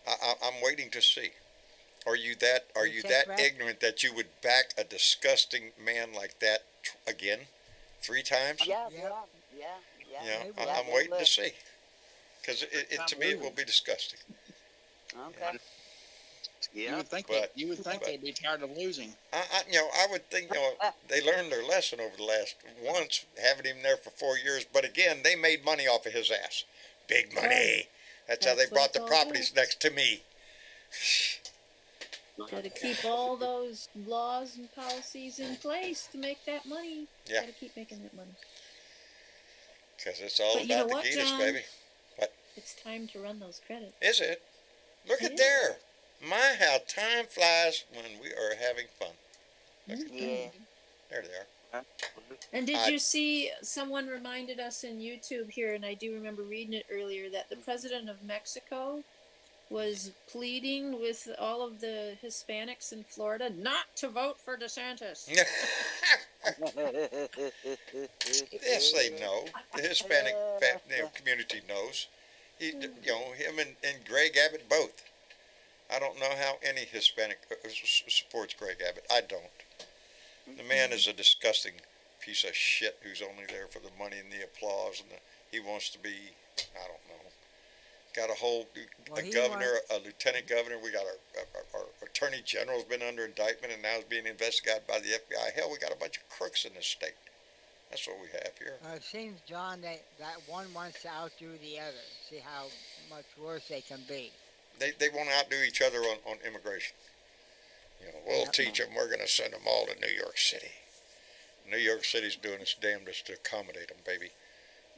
I'm waiting to see. Are you that ignorant that you would back a disgusting man like that again, 3 times? Yeah, Yep. yeah. You know, They I'm they waiting would. to see, because to me it will be disgusting. Okay. You Yeah. would think But- they'd be tired of losing. I would think, they learned their lesson over the last once, having him there for 4 years. But again, they made money off of his ass, big money. That's how they That's what brought it's the all properties next to me. Got to keep all those laws and policies in place to make that money. Yeah. Got to keep making that money. Because it's all But you know about the what, Geetus, John? baby. It's time to run those credits. Is it? Look at Yeah. there. My, how time flies when we are having fun. Look at Yeah. that. There they are. And did I- you see someone reminded us in YouTube here, and I do remember reading it earlier, that the president of Mexico was pleading with all of the Hispanics in Florida not to vote for DeSantis. Yes, they know. The Hispanic community knows. Him and Greg Abbott both. I don't know how any Hispanic supports Greg Abbott. I don't. The man is a disgusting piece of shit who's only there for the money and the applause, and he wants to be, I don't know. Got a whole, Well, a he governor, a lieutenant governor. We got our attorney general's been under indictment and now is being investigated by the FBI. Hell, we got a bunch of crooks in this state. That's what we have here. It seems, John, that one wants to outdo the other. See how much worse they can be. They want to outdo each other on immigration. We'll teach them. We're going to send them all to New York City. New York City's doing its damnedest to accommodate them, baby,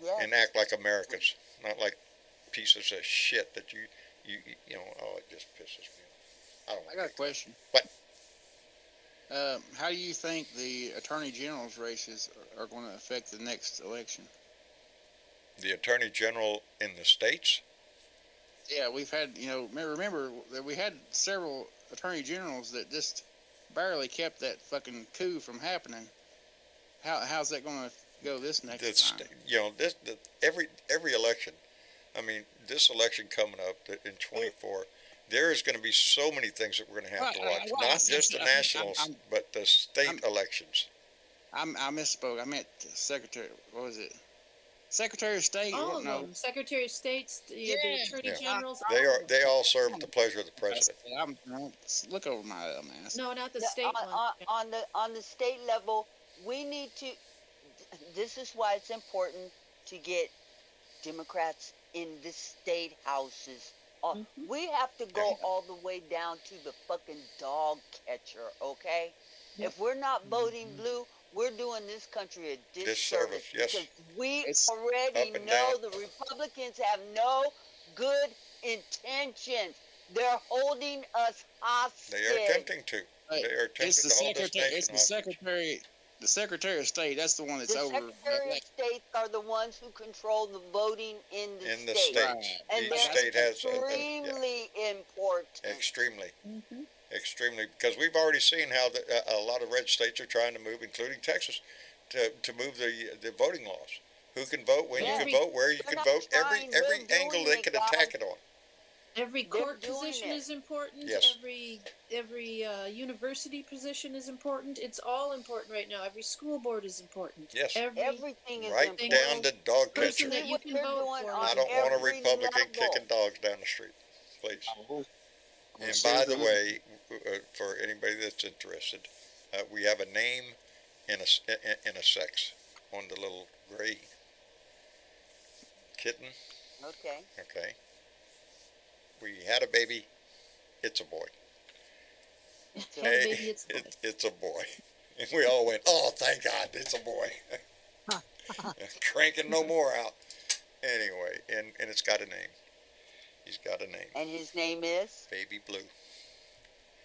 Yeah. and act like Americans, not like pieces of shit that you it just pisses me off. I don't. I got a question. What? How do you think the attorney general's races are going to affect the next election? The attorney general in the states. Yeah, we've had, remember that we had several attorney generals that just barely kept that fucking coup from happening. How's that going to go this next time? Every election. I mean, this election coming up in 24, there is going to be so many things that we're going to have to watch. Not just the nationals, but the state elections. I misspoke. I meant Secretary. What was it? Secretary of State. All of no. them. Secretary of State, the Attorney Yeah. Generals. They all serve at the pleasure of the president. Look over my ass. No, not the The- state one. on the state level, we need to. This is why it's important to get Democrats in the state houses. We have to go all the way down to the fucking dog catcher, okay? If we're not voting blue, we're doing this country a disservice. Yes. Because we It's already up and know down. the Republicans have no good intentions. They're holding us hostage. They are attempting to. They are attempting It's the to hold this secretary. nation It's the hostage. secretary. The Secretary of State. That's the one that's The over. Secretary of States are the ones who control the voting in the In the state. states. And Each they're state has extremely important. extremely, because we've already seen how a lot of red states are trying to move, including Texas, to move the voting laws. Who can vote, when you Yeah. can vote, where you They're can not vote, trying, every they're angle doing they it, can guys. attack it on. Every They're court doing position it. is important. Yes. Every university position is important. It's all important right now. Every school board is important. Yes. Everything is Right important. down to dog Person catcher. that you What can they're vote doing for. on I don't want a every Republican level. kicking dogs down the street, please. Oh. And by the way, for anybody that's interested, we have a name and a sex on the little gray kitten. Okay. Okay. We had a baby. It's a boy. Hey, baby, it's a boy. It's a boy. And we all went, oh, thank God, it's a boy. Cranking no more out. Anyway, and it's got a name. He's got a name. And his name is Baby Blue.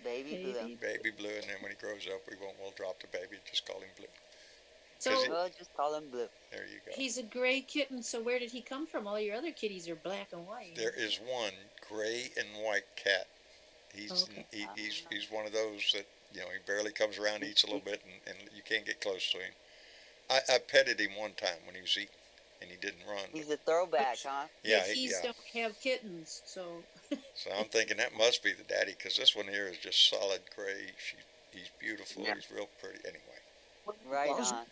Baby Blue. Baby Blue, and then when he grows up, we'll drop the baby, just call him Blue. So Well, just call him Blue. There you go. he's a gray kitten. So where did he come from? All your other kitties are black and white. There is one gray and white cat. He's Okay. he's one of those that he barely comes around, eats a little bit, and you can't get close to him. I petted him one time when he was eating, and he didn't run. He's a throwback, huh? Yeah, Geese yeah. don't have kittens, so. So I'm thinking that must be the daddy, because this one here is just solid gray. He's beautiful. Yeah. He's real pretty. Anyway. Right Those on.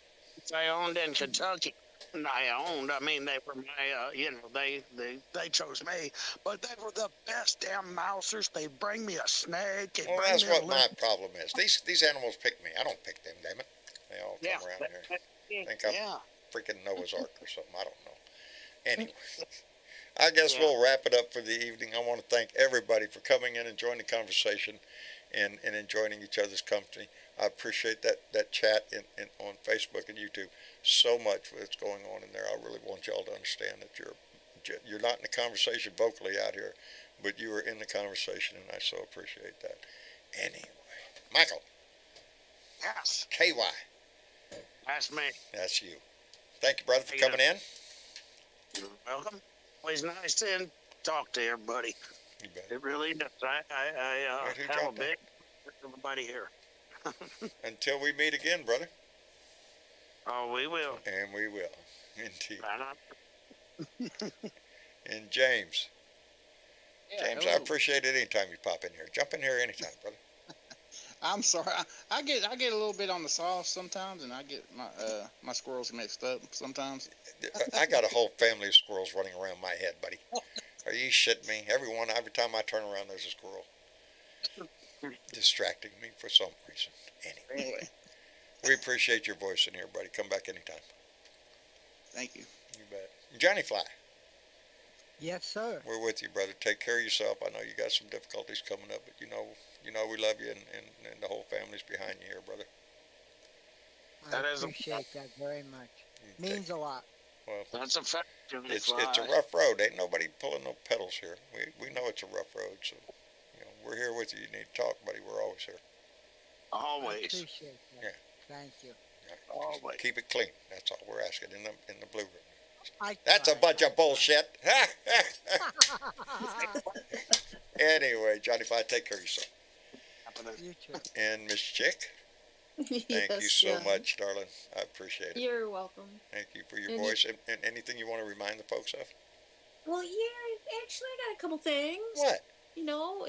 I owned in Kentucky. I mean, they were my, They chose me, but they were the best damn mousers. They bring me a snake. They Well, bring that's me a what my lip- problem is. These animals pick me. I don't pick them, damn it. They all yeah, come around here. Think I'm yeah. freaking Noah's Ark or something. I don't know. Anyway, I guess we'll wrap it up for the evening. I want to thank everybody for coming in and joining the conversation and enjoying each other's company. I appreciate that chat on Facebook and YouTube so much what's going on in there. I really want y'all to understand that you're not in the conversation vocally out here, but you are in the conversation, and I so appreciate that. Anyway, Michael, Yes, KY, that's me. that's you. Thank you, brother, for coming in. You're welcome. Always nice to talk to everybody. You bet. It really does. I Right, who have a dropped big everybody here. Until we meet again, brother. Oh, we will. And we will. Indeed. Right on. And James. Yeah, James, I hello. appreciate it anytime you pop in here. Jump in here anytime, brother. I'm sorry. I get a little bit on the sauce sometimes, and I get my squirrels mixed up sometimes. I got a whole family of squirrels running around my head, buddy. Are you shitting me? Every time I turn around, there's a squirrel distracting me for some reason. Anyway, we appreciate your voice in here, buddy. Come back anytime. Thank you. You bet. Johnny Fly, Yes, sir. we're with you, brother. Take care of yourself. I know you got some difficulties coming up, but you know we love you, and the whole family's behind you here, brother. That I is a- appreciate that very much. Okay. Means a lot. Well, That's a fact. Johnny it's Fly. a rough road. Ain't nobody pulling no pedals here. We know it's a rough road, so we're here with you. You need to talk, buddy. We're always here. I Always. appreciate that. Yeah. Thank you. Just Always. keep it clean. That's all we're asking in the blue room. I That's a try. bunch of bullshit. Anyway, Johnny Fly, take care of yourself. You too. And Miss Chick, thank you Yes, so John. much, darling. I appreciate it. You're welcome. Thank you for your And voice. And anything you want to remind the folks of? Well, yeah, actually, I got a couple things. What?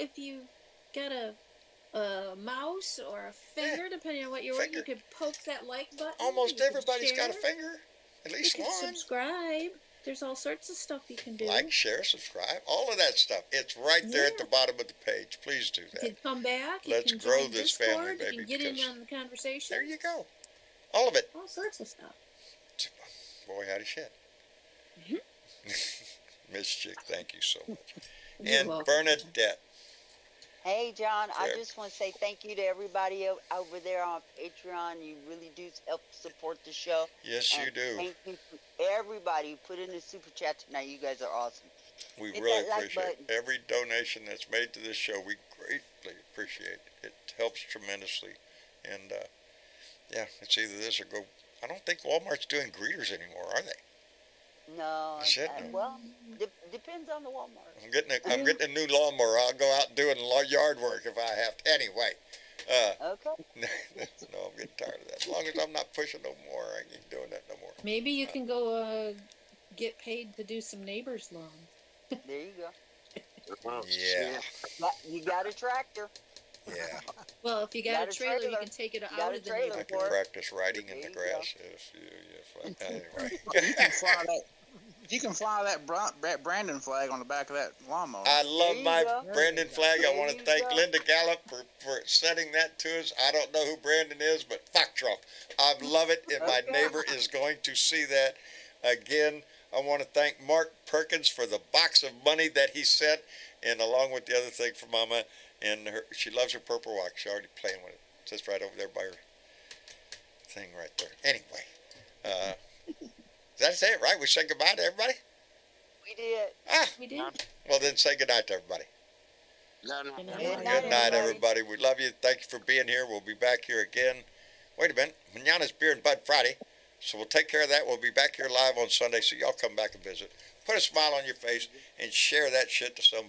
If you've got a mouse or a finger, depending on what you're with, you finger. could poke that like button. Almost you can everybody's got a share, finger. At You least can one. subscribe. There's all sorts of stuff you can do. Like, share, subscribe, all of that stuff. It's right there at Yeah. the bottom of the page. Please do You that. can come back. Let's you can grow join this Discord, family, baby, You can get in because- on the conversation. There you go. All of it. All sorts of stuff. Boy, howdy shit. Mhm. Miss Chick, thank you so much. You're And welcome. Bernadette. Hey, John, I Fair. just want to say thank you to everybody over there on Patreon. You really do help support the show. Yes, you And do. Thank you to everybody who put in the super chat tonight. You guys are awesome. We Hit really that like appreciate button. every donation that's made to this show. We greatly appreciate it. It helps tremendously. And, yeah, it's either this or go. I don't think Walmart's doing greeters anymore, are they? No, Shit, no. well, depends on the Walmart. I'm getting a new lawnmower. I'll go out and do yard work if I have to. Anyway, Okay. no, I'm getting tired of that. As long as I'm not pushing no more, I ain't doing that no more. Maybe you can go get paid to do some neighbors' lawn. There you go. Oh, Yeah, You got a tractor. yeah. Well, if you got Got a a trailer, you trailer. can take it Got out a of the trailer. I neighborhood. can Or- practice riding in the There you go. grass if anyway. You can fly that. You can fly that Brandon flag on the back of that lawnmower. I love you my go. Brandon flag. I There want to you thank go. Linda Gallup for sending that to us. I don't know who Brandon is, but fuck Trump. I love it, and my Okay. neighbor is going to see that. Again, I want to thank Mark Perkins for the box of money that he sent, and along with the other thing for Mama. And she loves her purple watch. She's already playing with it. It's just right over there by her thing right there. Anyway, that's it, right? We say goodbye to everybody? We did. We did. Well, then say goodnight to everybody. No, no, Good no. night. Good Good night, everybody. everybody. We love you. Thank you for being here. We'll be back here again. Wait a minute. Manana's Beer and Bud Friday. So we'll take care of that. We'll be back here live on Sunday, so y'all come back and visit. Put a smile on your face and share that shit to somebody.